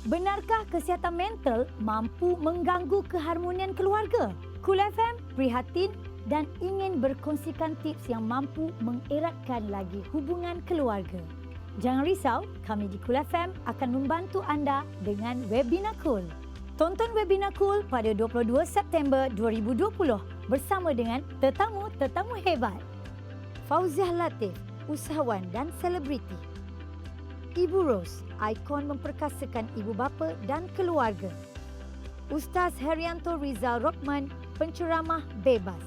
Benarkah kesihatan mental mampu mengganggu keharmonian keluarga? Cool FM prihatin dan ingin berkongsikan tips yang mampu mengeratkan lagi hubungan keluarga. Jangan risau, kami di Cool FM akan membantu anda dengan webinar Cool. Tonton webinar Cool pada 22 September 2020 bersama dengan tetamu-tetamu hebat. Fauziah Latif, usahawan dan selebriti. Ibu Ros, ikon memperkasakan ibu bapa dan keluarga. Ustaz Herianto Rizal Rockman, penceramah bebas.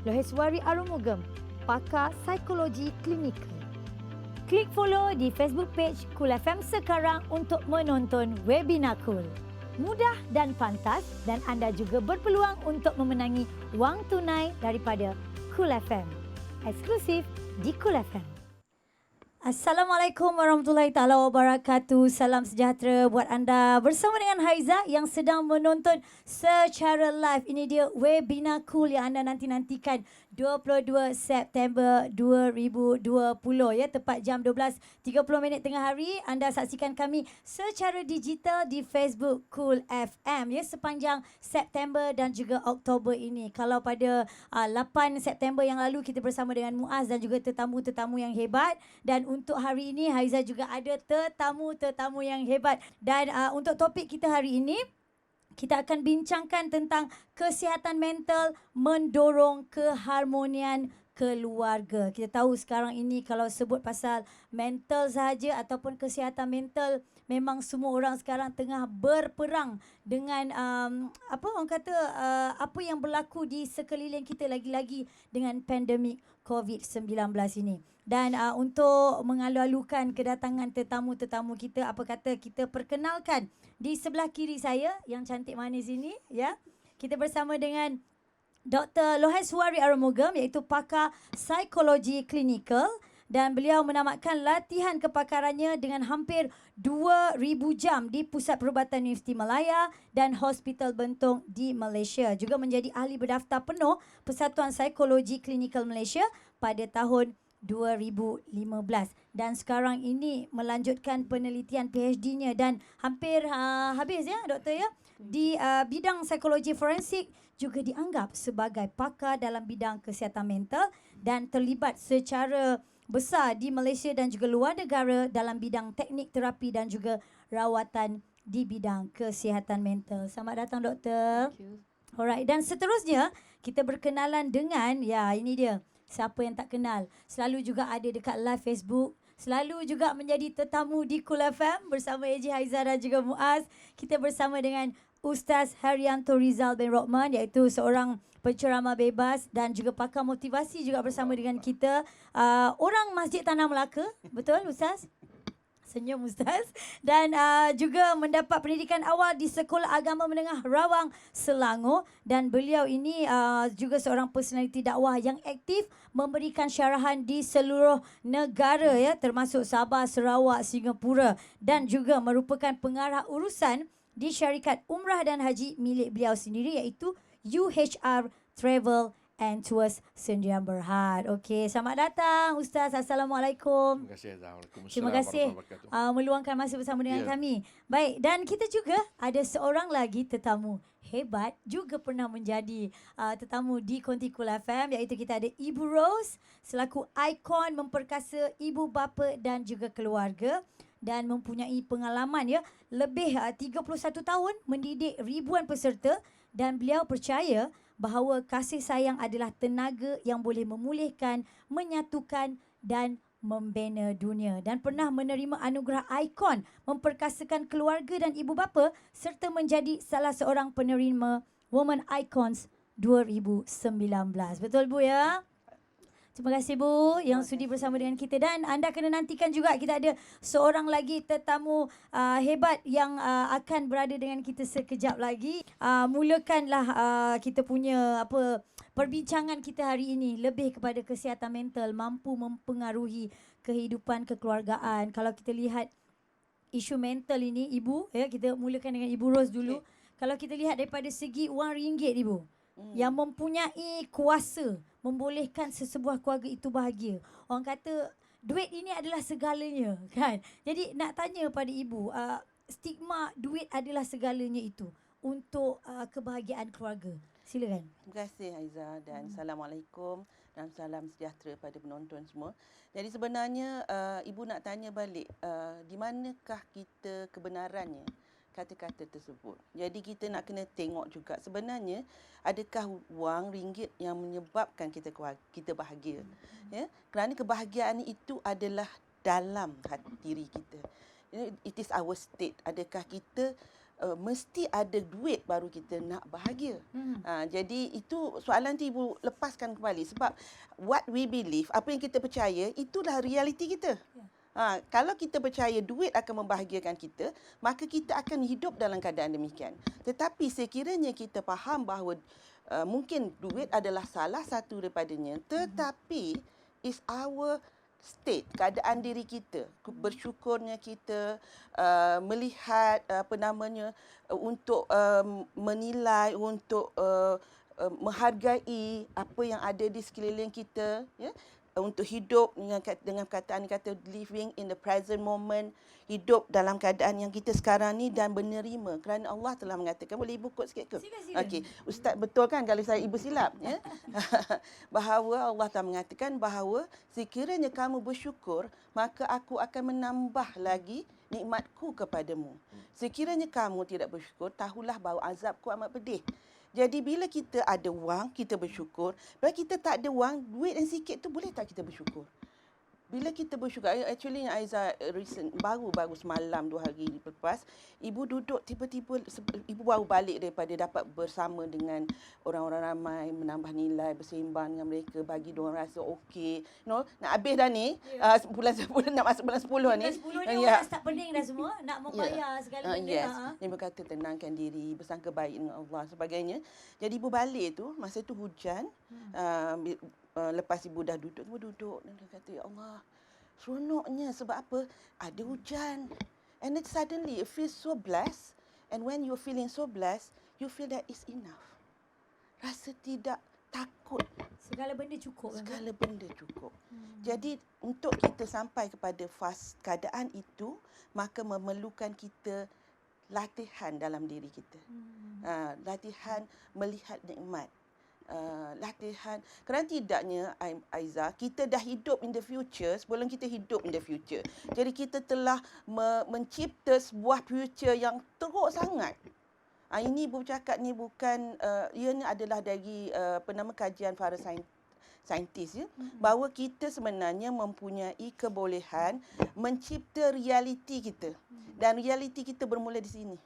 Loheswari Arumugam, pakar psikologi klinikal. Klik follow di Facebook page Cool FM sekarang untuk menonton webinar Cool. Mudah dan pantas dan anda juga berpeluang untuk memenangi wang tunai daripada Cool FM. Eksklusif di Cool FM. Assalamualaikum warahmatullahi taala wabarakatuh. Salam sejahtera buat anda bersama dengan Haiza yang sedang menonton secara live. Ini dia webinar Cool yang anda nanti-nantikan 22 September 2020 ya, tepat jam 12.30 tengah hari. Anda saksikan kami secara digital di Facebook Cool FM ya, sepanjang September dan juga Oktober ini. Kalau pada 8 September yang lalu kita bersama dengan Muaz dan juga tetamu-tetamu yang hebat, dan untuk hari ini Haiza juga ada tetamu-tetamu yang hebat. Dan untuk topik kita hari ini, kita akan bincangkan tentang kesihatan mental mendorong keharmonian keluarga. Kita tahu sekarang ini kalau sebut pasal mental sahaja ataupun kesihatan mental, memang semua orang sekarang tengah berperang dengan apa orang kata apa yang berlaku di sekeliling kita, lagi-lagi dengan pandemik COVID-19 ini. Dan untuk mengalu-alukan kedatangan tetamu-tetamu kita, apa kata kita perkenalkan di sebelah kiri saya yang cantik manis ini ya. Kita bersama dengan Dr. Loheswari Arumugam, iaitu pakar psikologi klinikal, dan beliau menamatkan latihan kepakarannya dengan hampir 2,000 jam di Pusat Perubatan Universiti Malaya dan Hospital Bentong di Malaysia. Juga menjadi ahli berdaftar penuh Persatuan Psikologi Klinikal Malaysia pada tahun 2015, dan sekarang ini melanjutkan penelitian PhD-nya dan hampir habis ya doktor ya di bidang psikologi forensik. Juga dianggap sebagai pakar dalam bidang kesihatan mental dan terlibat secara besar di Malaysia dan juga luar negara dalam bidang teknik terapi dan juga rawatan di bidang kesihatan mental. Selamat datang doktor. Thank you. Alright, dan seterusnya kita berkenalan dengan, ya ini dia, siapa yang tak kenal, selalu juga ada dekat live Facebook, selalu juga menjadi tetamu di Cool FM bersama AJ Haiza dan juga Muaz. Kita bersama dengan Ustaz Herianto Rizal bin Rockman, iaitu seorang penceramah bebas dan juga pakar motivasi, juga bersama dengan kita. Orang Masjid Tanah Melaka, betul Ustaz? Senyum Ustaz. Dan juga mendapat pendidikan awal di Sekolah Agama Menengah Rawang, Selangor. Dan beliau ini juga seorang personaliti dakwah yang aktif memberikan syarahan di seluruh negara ya, termasuk Sabah, Sarawak, Singapura, dan juga merupakan pengarah urusan di syarikat umrah dan haji milik beliau sendiri, iaitu UHR Travel and Tours Sdn Bhd. Okey, selamat datang Ustaz. Assalamualaikum. Terima kasih. Assalamualaikum. Terima kasih meluangkan masa bersama dengan kami. Baik, dan kita juga ada seorang lagi tetamu hebat, juga pernah menjadi tetamu di Konti Cool FM, iaitu kita ada Ibu Ros selaku ikon memperkasa ibu bapa dan juga keluarga, dan mempunyai pengalaman ya lebih 31 tahun mendidik ribuan peserta, dan beliau percaya bahawa kasih sayang adalah tenaga yang boleh memulihkan, menyatukan dan membina dunia, dan pernah menerima anugerah ikon memperkasakan keluarga dan ibu bapa serta menjadi salah seorang penerima Women Icons 2019. Betul Bu ya? Terima kasih Bu yang sudi bersama dengan kita, dan anda kena nantikan juga kita ada seorang lagi tetamu hebat yang akan berada dengan kita sekejap lagi. Mulakanlah kita punya perbincangan kita hari ini lebih kepada kesihatan mental mampu mempengaruhi kehidupan kekeluargaan. Kalau kita lihat isu mental ini Ibu ya, kita mulakan dengan Ibu Ros dulu. Kalau kita lihat daripada segi wang ringgit Ibu, yang mempunyai kuasa membolehkan sesebuah keluarga itu bahagia. Orang kata duit ini adalah segalanya kan. Jadi nak tanya pada ibu, stigma duit adalah segalanya itu untuk kebahagiaan keluarga. Silakan. Terima kasih Haiza dan Assalamualaikum dan salam sejahtera pada penonton semua. Jadi sebenarnya Ibu nak tanya balik, di manakah kita kebenarannya kata-kata tersebut. Jadi kita nak kena tengok juga sebenarnya adakah wang ringgit yang menyebabkan kita bahagia. Ya? Kerana kebahagiaan itu adalah dalam hati diri kita. It is our state. Adakah kita mesti ada duit baru kita nak bahagia. Jadi itu soalan tu Ibu lepaskan kembali sebab what we believe, apa yang kita percaya, itulah realiti kita. Kalau kita percaya duit akan membahagiakan kita, maka kita akan hidup dalam keadaan demikian. Tetapi sekiranya kita faham bahawa mungkin duit adalah salah satu daripadanya, tetapi is our state, keadaan diri kita, bersyukurnya kita, melihat untuk menilai, untuk menghargai apa yang ada di sekeliling kita, ya, untuk hidup dengan perkataan kata living in the present moment, hidup dalam keadaan yang kita sekarang ni dan menerima kerana Allah telah mengatakan. Boleh Ibu quote sikit ke? Silakan. Okey, Ustaz betul kan kalau saya Ibu silap, ya? Bahawa Allah telah mengatakan bahawa sekiranya kamu bersyukur, maka aku akan menambah lagi nikmatku kepadamu. Sekiranya kamu tidak bersyukur, tahulah bahawa azabku amat pedih. Jadi bila kita ada wang, kita bersyukur. Bila kita tak ada wang, duit yang sikit tu boleh tak kita bersyukur? Bila kita bersyukur, actually Aiza baru semalam 2 hari lepas, Ibu duduk tiba-tiba, Ibu baru balik daripada dapat bersama dengan orang-orang ramai, menambah nilai, bersembang dengan mereka, bagi diorang rasa okey. Nak habis dah ni, bulan 10, nak masuk bulan 10 ni. Bulan 10 ni orang start pening dah semua, nak membayar segala benda. Yes. Dia berkata tenangkan diri, bersangka baik dengan Allah sebagainya. Jadi Ibu balik tu, masa tu hujan, lepas Ibu dah duduk dan dia kata, ya Allah, seronoknya sebab apa? Ada hujan. And then suddenly it feels so blessed. And when you're feeling so blessed, you feel that it's enough. Rasa tidak takut. Segala benda cukup. Segala benda cukup. Jadi untuk kita sampai kepada keadaan itu, maka memerlukan kita latihan dalam diri kita. Latihan melihat nikmat. Latihan. Kerana tidaknya Aiza, kita dah hidup in the future sebelum kita hidup in the future. Jadi kita telah mencipta sebuah future yang teruk sangat. Ini Ibu cakap ni bukan, ianya adalah dari kajian para saintis, ya, bahawa kita sebenarnya mempunyai kebolehan mencipta realiti kita. Dan realiti kita bermula di sini.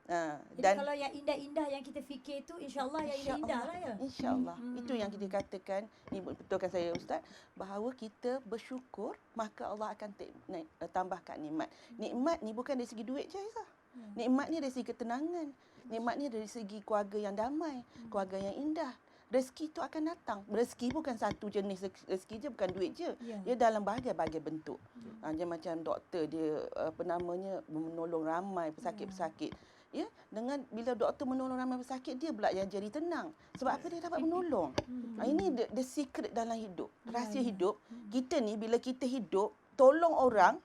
Jadi dan kalau yang indah-indah yang kita fikir itu, insya-Allah yang indah-indah lah ya. Insya-Allah. Itu yang kita katakan, ni betulkan saya Ustaz, bahawa kita bersyukur, maka Allah akan tambahkan nikmat. Nikmat ni bukan dari segi duit je, Aiza. Nikmat ni dari segi ketenangan. Nikmat ni dari segi keluarga yang damai, keluarga yang indah. Rezeki itu akan datang. Rezeki bukan satu jenis rezeki je, bukan duit je. Dia dalam berbagai bentuk. Dia macam doktor, dia menolong ramai pesakit-pesakit. Ya, dengan bila doktor menolong ramai pesakit, dia pula yang jadi tenang. Sebab apa? Dia dapat menolong. Ini the secret dalam hidup. Rahsia hidup. Kita ni bila kita hidup, tolong orang,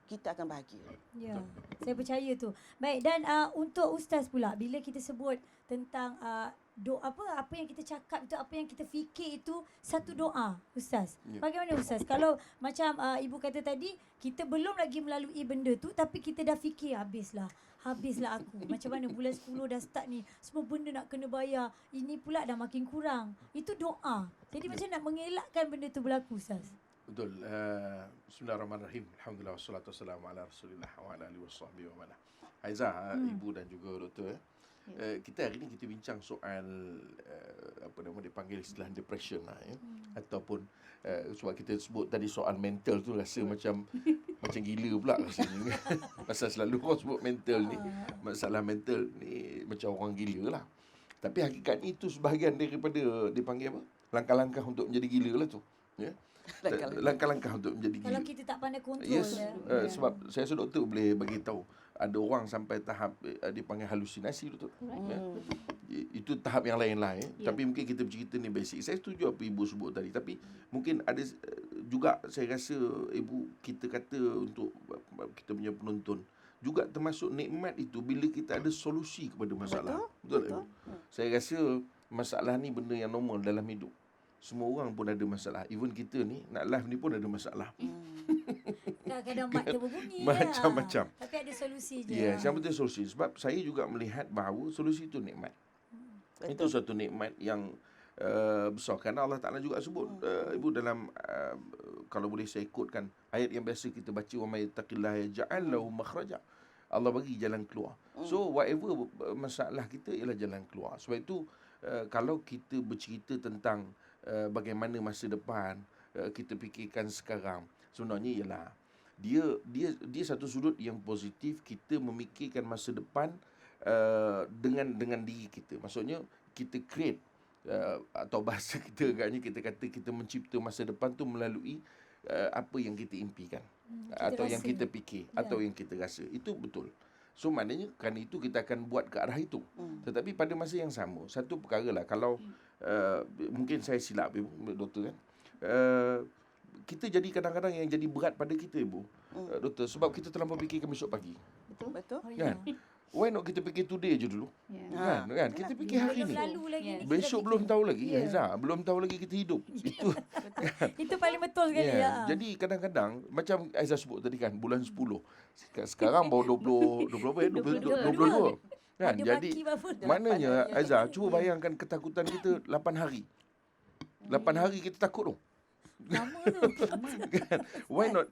kita akan bahagia. Ya, saya percaya tu. Baik, dan untuk Ustaz pula, bila kita sebut tentang apa yang kita cakap itu, apa yang kita fikir itu satu doa, Ustaz. Bagaimana Ustaz? Kalau macam Ibu kata tadi, kita belum lagi melalui benda tu, tapi kita dah fikir habislah aku. Macam mana bulan 10 dah start ni, semua benda nak kena bayar, ini pula dah makin kurang. Itu doa. Jadi macam nak mengelakkan benda tu berlaku, Ustaz? Betul. Bismillahirrahmanirrahim. Alhamdulillah wassalatu wassalamu ala Rasulillah wa ala alihi wasahbihi wa man. Aiza, Ibu dan juga doktor, kita hari ni kita bincang soal dipanggil istilah depression lah, ya. Ataupun sebab kita sebut tadi soal mental tu rasa macam gila pula rasanya. Pasal selalu orang sebut mental ni, masalah mental ni macam orang gila lah. Tapi hakikatnya itu sebahagian daripada dipanggil apa? Langkah-langkah untuk menjadi gila lah tu. Ya. Langkah-langkah untuk menjadi gila. Kalau kita tak pandai kontrol. Yes. Sebab saya rasa doktor boleh bagi tahu ada orang sampai tahap dipanggil halusinasi tu. Ya. Itu tahap yang lain lah. Tapi mungkin kita bercerita ni basic. Saya setuju apa Ibu sebut tadi. Tapi mungkin ada juga saya rasa Ibu kita kata untuk kita punya penonton, juga termasuk nikmat itu bila kita ada solusi kepada masalah. Betul tak, Ibu? Saya rasa masalah ni benda yang normal dalam hidup. Semua orang pun ada masalah. Even kita ni, nak live ni pun ada masalah. Kadang-kadang mat terbunyi. Macam-macam. Tapi ada solusi je. Yes, yang penting solusi. Sebab saya juga melihat bahawa solusi itu nikmat. Itu satu nikmat yang besar. Kerana Allah Ta'ala juga sebut, Ibu, dalam kalau boleh saya ikutkan ayat yang biasa kita baca, wa may yattaqillaha yaj'al lahu makhraja. Allah bagi jalan keluar. So whatever masalah kita ialah jalan keluar. Sebab itu kalau kita bercerita tentang bagaimana masa depan, kita fikirkan sekarang, sebenarnya ialah dia satu sudut yang positif. Kita memikirkan masa depan dengan diri kita. Maksudnya kita create atau bahasa kita agaknya kita kata kita mencipta masa depan tu melalui apa yang kita impikan, atau yang kita fikir, atau yang kita rasa. Itu betul. So maknanya kerana itu kita akan buat ke arah itu. Tetapi pada masa yang sama, satu perkara lah, kalau mungkin saya silap, Ibu, Doktor, kan, kita jadi kadang-kadang yang jadi berat pada kita, Ibu, Doktor, sebab kita terlampau fikirkan besok pagi. Betul. Kan? Why not kita fikir today je dulu? Kan? Kita fikir hari ni. Lalu lagi. Besok belum tahu lagi. Belum tahu lagi kita hidup. Itu paling betul sekali. Jadi kadang-kadang macam Aizah sebut tadi kan, bulan 10. Sekarang baru 22. Kan? Jadi maknanya Aizah, cuba bayangkan ketakutan kita 8 hari. 8 hari kita takut tu. Lama tu. Kan? Why not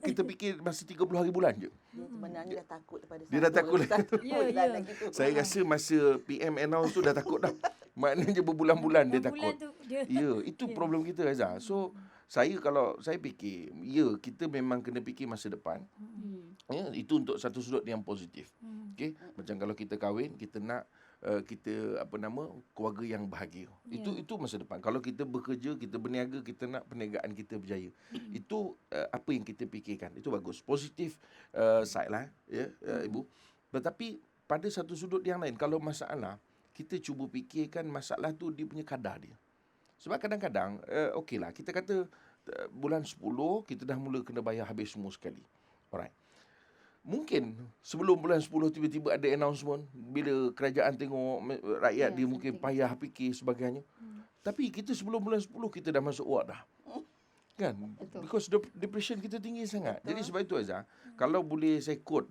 kita fikir masa 30 hari bulan je. Dia sebenarnya dah takut daripada Dia dah takut. bulan lagi tu. Saya rasa masa PM announce tu dah takut dah. Maknanya berbulan-bulan dia takut. Ya, itu problem kita, Aizah. So kalau saya fikir, kita memang kena fikir masa depan. Ya, itu untuk satu sudut yang positif. Okey, macam kalau kita kahwin, kita nak kita keluarga yang bahagia. Itu masa depan. Kalau kita bekerja, kita berniaga, kita nak perniagaan kita berjaya. Itu apa yang kita fikirkan. Itu bagus. Positif side lah, ya, Ibu. Tetapi pada satu sudut yang lain, kalau masalah, kita cuba fikirkan masalah tu dia punya kadar dia. Sebab kadang-kadang okeylah, kita kata bulan 10 kita dah mula kena bayar habis semua sekali. Alright. Mungkin sebelum bulan 10 tiba-tiba ada announcement, bila kerajaan tengok rakyat dia mungkin payah fikir sebagainya. Tapi kita sebelum bulan 10 kita dah masuk ward dah. Kan? Because depression kita tinggi sangat. Jadi sebab itu, Aizah, kalau boleh saya quote,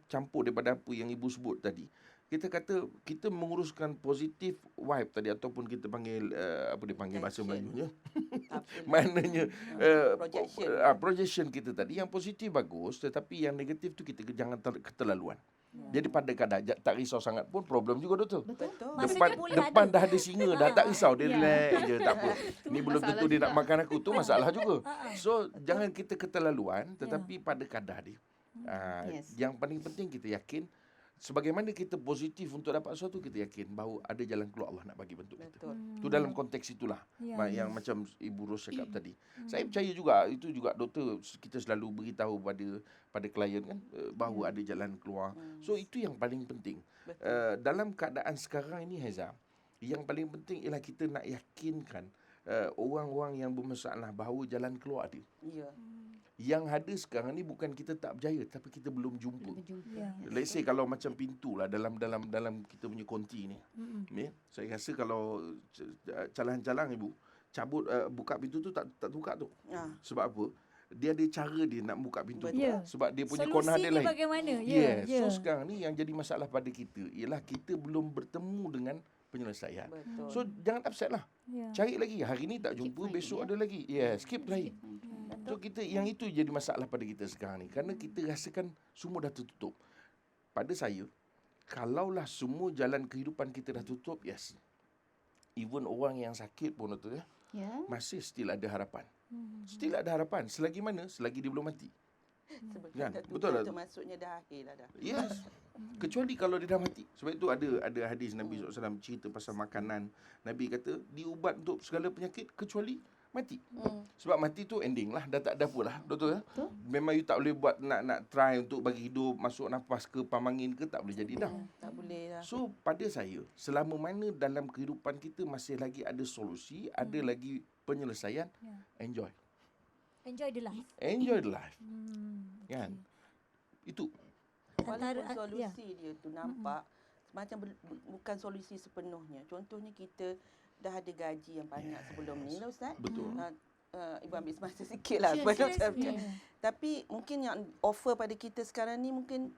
campur daripada apa yang Ibu sebut tadi. Kita kata kita menguruskan positif vibe tadi, ataupun kita panggil apa dia panggil bahasa Melayunya. Maknanya projection kita tadi yang positif bagus, tetapi yang negatif tu kita jangan keterlaluan. Jadi pada kadar tak risau sangat pun problem juga, Doktor. Betul. Depan dah ada singa dah, tak risau, dia relax je, tak apa. Ni belum tentu dia nak makan aku, tu masalah juga. So jangan kita keterlaluan, tetapi pada kadar dia. Yang paling penting kita yakin, sebagaimana kita positif untuk dapat sesuatu, kita yakin bahawa ada jalan keluar Allah nak bagi bentuk kita. Itu dalam konteks itulah yang macam Ibu Ros cakap tadi. Saya percaya juga, itu juga, Doktor, kita selalu beritahu pada klien kan, bahawa ada jalan keluar. So itu yang paling penting. Dalam keadaan sekarang ini, Haiza, yang paling penting ialah kita nak yakinkan orang-orang yang bermasalah bahawa jalan keluar ada. Yang ada sekarang ni bukan kita tak berjaya, tapi kita belum jumpa. Let's say kalau macam pintu lah dalam kita punya konti ni. Saya rasa kalau calang-calang Ibu cabut buka pintu tu tak buka tu. Sebab apa? Dia ada cara dia nak buka pintu tu. Sebab dia punya corner dia lain. Bagaimana? So sekarang ni yang jadi masalah pada kita ialah kita belum bertemu dengan penyelesaian. So jangan upset lah. Cari lagi. Hari ni tak jumpa, besok ada lagi. Skip lagi. So kita, yang itu jadi masalah pada kita sekarang ni. Kerana kita rasakan semua dah tertutup. Pada saya, kalaulah semua jalan kehidupan kita dah tutup, yes. Even orang yang sakit pun, Doktor, masih still ada harapan. Still ada harapan. Selagi mana? Selagi dia belum mati. Kan? Betul lah. Maksudnya dah akhir lah dah. Yes. Kecuali kalau dia dah mati. Sebab itu ada hadis Nabi SAW cerita pasal makanan. Nabi kata, diubat untuk segala penyakit kecuali mati. Sebab mati tu ending lah, dah tak ada apa lah, Doktor. Memang you tak boleh buat nak try untuk bagi hidup, masuk nafas ke pamangin ke, tak boleh jadi dah. Tak boleh lah. So pada saya, selama mana dalam kehidupan kita masih lagi ada solusi, ada lagi penyelesaian, enjoy. Enjoy the life. Enjoy the life. Kan? Itu. antara walaupun solusi dia tu nampak macam bukan solusi sepenuhnya. Contohnya kita dah ada gaji yang banyak sebelum ni lah Ustaz. Betul. Ibu ambil semasa sikit lah. Tapi mungkin yang offer pada kita sekarang ni mungkin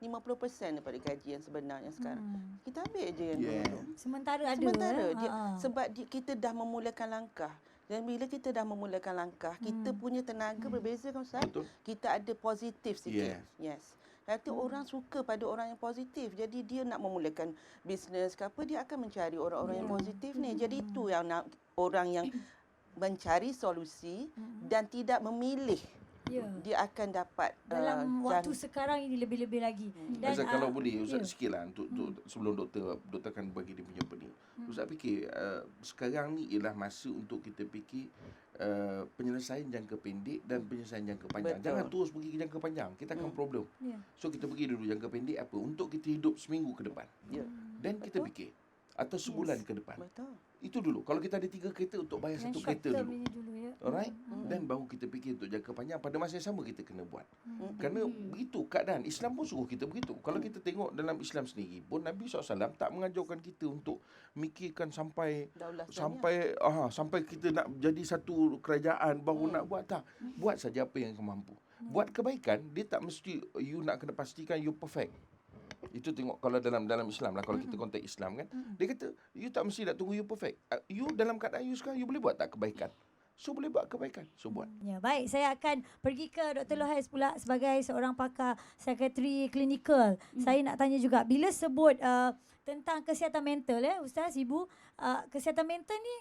50% daripada gaji yang sebenarnya sekarang. Kita ambil je yang dulu. Sementara ada. Sementara sebab kita dah memulakan langkah. Dan bila kita dah memulakan langkah, kita punya tenaga berbeza kan Ustaz? Betul. Kita ada positif sikit. Yes. Nanti orang suka pada orang yang positif. Jadi dia nak memulakan bisnes ke apa, dia akan mencari orang-orang yang positif ni. Jadi itu yang nak orang yang mencari solusi dan tidak memilih. Dia akan dapat dalam waktu sekarang ini lebih-lebih lagi. Dan Ustaz, kalau boleh Ustaz sikitlah untuk sebelum doktor akan bagi dia punya pening. Ustaz fikir sekarang ni ialah masa untuk kita fikir penyelesaian jangka pendek dan penyelesaian jangka panjang. Betul. Jangan terus pergi ke jangka panjang. Kita akan problem. So kita pergi dulu jangka pendek apa? Untuk kita hidup seminggu ke depan. Dan kita fikir atau sebulan ke depan. Betul. Itu dulu. Kalau kita ada 3 kereta untuk bayar satu kereta dulu. Alright? Dan baru kita fikir untuk jangka panjang. Pada masa yang sama kita kena buat. Kerana begitu keadaan. Islam pun suruh kita begitu. Kalau kita tengok dalam Islam sendiri pun Nabi SAW tak mengajarkan kita untuk mikirkan sampai kita nak jadi satu kerajaan baru nak buat. Tak. Buat saja apa yang mampu. Buat kebaikan, dia tak mesti you nak kena pastikan you perfect. Itu tengok kalau dalam Islam lah, kalau kita konteks Islam kan, dia kata you tak mesti nak tunggu you perfect. You dalam keadaan you sekarang, you boleh buat tak kebaikan? So boleh buat kebaikan, so buat. Ya, baik, saya akan pergi ke Dr. Lohais pula sebagai seorang pakar psikiatri klinikal. Saya nak tanya juga, bila sebut tentang kesihatan mental Ustaz, Ibu, kesihatan mental ni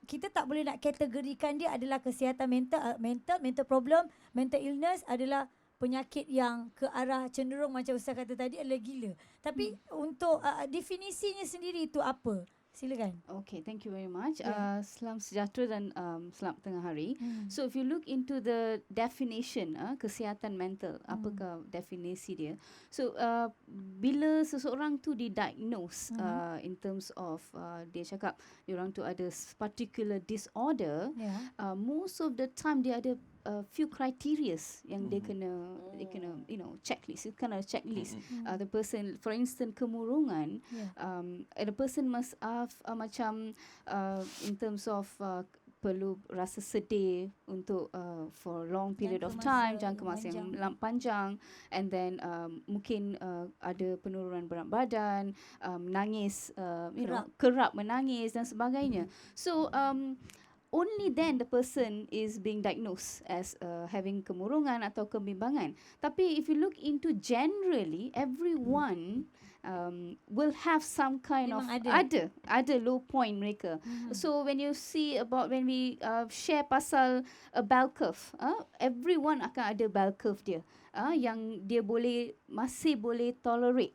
kita tak boleh nak kategorikan dia adalah kesihatan mental problem, mental illness adalah penyakit yang ke arah cenderung macam Ustaz kata tadi adalah gila. Tapi untuk definisinya sendiri itu apa? Silakan. Okay, thank you very much. Salam sejahtera dan selamat tengah hari. So if you look into the definition kesihatan mental, apakah definisi dia? So bila seseorang tu didiagnose in terms of dia cakap diorang tu ada particular disorder, most of the time dia ada few criteria yang dia kena checklist. You kind of checklist. The person, for instance, kemurungan, the person must have macam in terms of perlu rasa sedih untuk for long period of time, jangka masa yang panjang, and then mungkin ada penurunan berat badan, menangis, kerap menangis dan sebagainya. So only then the person is being diagnosed as having kemurungan atau kebimbangan. Tapi if you look into generally, everyone will have some kind of ada low point mereka. So when you see about when we share pasal a bell curve, everyone akan ada bell curve dia, yang dia masih boleh tolerate,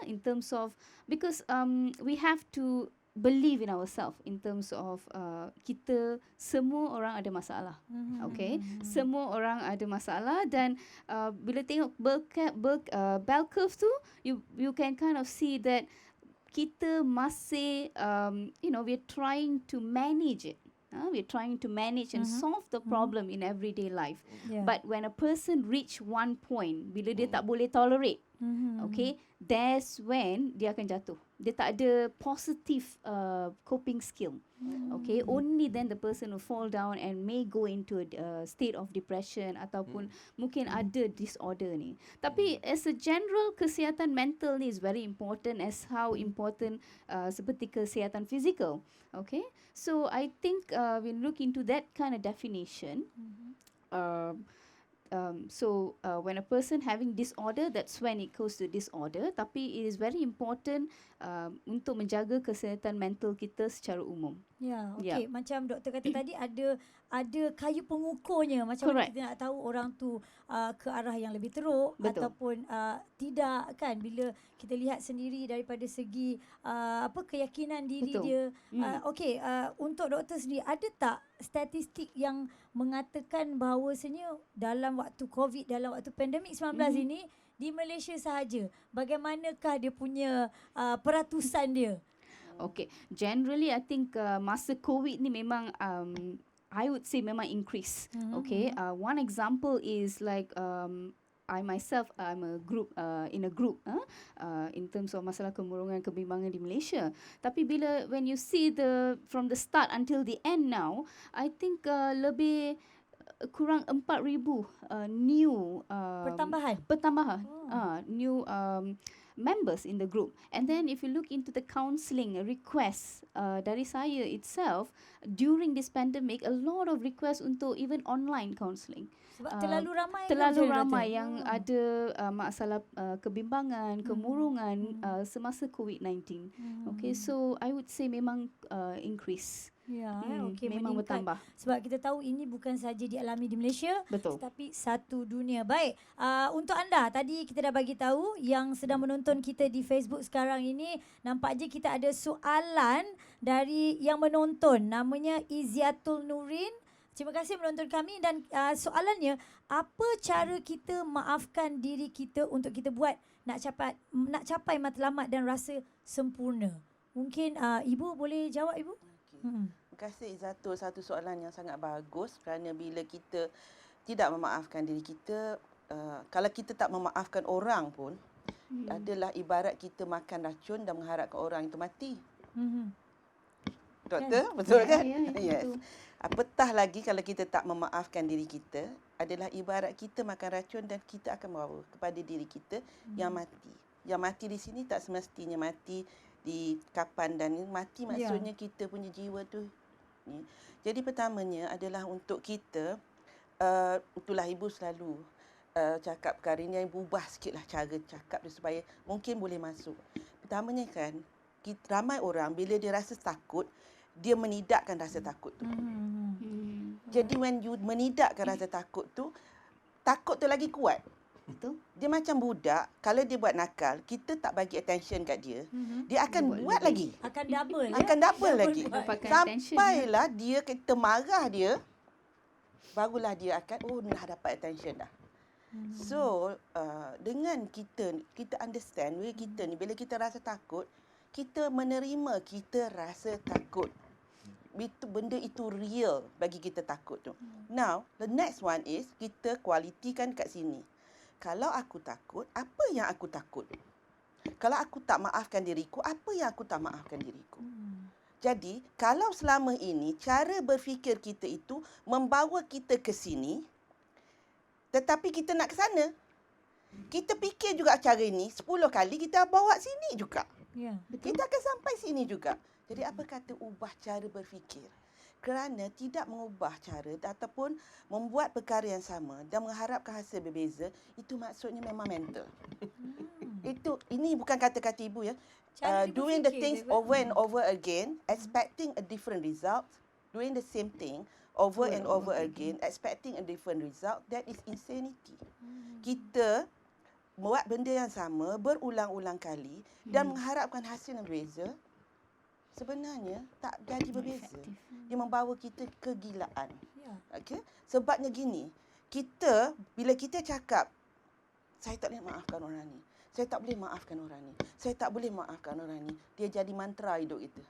in terms of because we have to believe in ourselves in terms of kita semua orang ada masalah. Okay, semua orang ada masalah dan bila tengok bell curve tu, you can kind of see that kita masih we're trying to manage it. We're trying to manage and solve the problem in everyday life. But when a person reach one point, bila dia tak boleh tolerate, okay, that's when dia akan jatuh. Dia tak ada positive coping skill. Okay, only then the person will fall down and may go into a state of depression ataupun mungkin ada disorder ni. Tapi as a general, kesihatan mental ni is very important as how important seperti kesihatan fizikal. Okay, so I think we look into that kind of definition. So when a person having disorder, that's when it goes to disorder. Tapi it is very important untuk menjaga kesihatan mental kita secara umum. Ya, okey. Macam doktor kata tadi ada kayu pengukurnya. Macam mana kita nak tahu orang tu ke arah yang lebih teruk ataupun tidak kan, bila kita lihat sendiri daripada segi keyakinan diri dia. Okey, untuk doktor sendiri, ada tak statistik yang mengatakan bahawasanya dalam waktu COVID, dalam waktu pandemik 19 ini di Malaysia sahaja, bagaimanakah dia punya peratusan dia? Okay, generally I think masa COVID ni memang I would say memang increase. Okay, one example is like I myself, I'm a group in a group in terms of masalah kemurungan kebimbangan di Malaysia. Tapi when you see from the start until the end now, I think lebih kurang 4,000 new Pertambahan. new members in the group. And then if you look into the counselling requests dari saya itself during this pandemic, a lot of requests untuk even online counselling. Sebab terlalu ramai yang ada masalah kebimbangan, kemurungan semasa COVID-19. Okay, so I would say memang increase. Ya, okey, memang meningkat. bertambah. Sebab kita tahu ini bukan saja dialami di Malaysia, Betul. tetapi satu dunia. Baik, untuk anda, tadi kita dah bagi tahu yang sedang menonton kita di Facebook sekarang ini, nampak je kita ada soalan dari yang menonton. Namanya Iziatul Nurin. Terima kasih menonton kami dan soalannya, apa cara kita maafkan diri kita untuk kita buat nak capai matlamat dan rasa sempurna? Mungkin Ibu boleh jawab, Ibu? Terima kasih Izzatul, satu soalan yang sangat bagus kerana bila kita tidak memaafkan diri kita, kalau kita tak memaafkan orang pun, adalah ibarat kita makan racun dan mengharapkan orang itu mati. Doktor, betul kan? Yes. Apatah lagi kalau kita tak memaafkan diri kita, adalah ibarat kita makan racun dan kita akan membawa kepada diri kita yang mati. Yang mati di sini tak semestinya mati di kapan dan mati maksudnya kita punya jiwa tu. Jadi pertamanya adalah untuk kita, itulah Ibu selalu cakap perkara ini, yang ubah sikitlah cara cakap dia supaya mungkin boleh masuk. Pertamanya kan, ramai orang bila dia rasa takut, dia menidakkan rasa takut tu. Jadi when you menidakkan rasa takut tu lagi kuat. Betul. Dia macam budak, kalau dia buat nakal, kita tak bagi attention kat dia, dia akan buat lagi. Akan double lagi. Dapatkan Sampailah dia, kita marah dia, barulah dia akan, dah dapat attention dah. So, dengan kita understand, bila kita rasa takut, kita menerima kita rasa takut. Benda itu real bagi kita takut tu. Now, the next one is, kita kualitikan kat sini. Kalau aku takut, apa yang aku takut? Kalau aku tak maafkan diriku, apa yang aku tak maafkan diriku? Jadi, kalau selama ini cara berfikir kita itu membawa kita ke sini, tetapi kita nak ke sana, kita fikir juga cara ini 10 kali, kita bawa sini juga. Ya, Kita akan sampai sini juga. Jadi apa kata ubah cara berfikir? Kerana tidak mengubah cara ataupun membuat perkara yang sama dan mengharapkan hasil berbeza, itu maksudnya memang mental. Ini bukan kata-kata Ibu ya. Doing the things over and over again, expecting a different result, doing the same thing over and over again, expecting a different result, that is insanity. Kita buat benda yang sama berulang-ulang kali dan mengharapkan hasil yang berbeza, sebenarnya tak jadi berbeza. Dia membawa kita kegilaan. Okey? Sebabnya gini, bila kita cakap, saya tak boleh maafkan orang ni, saya tak boleh maafkan orang ni, saya tak boleh maafkan orang ni, dia jadi mantra hidup kita.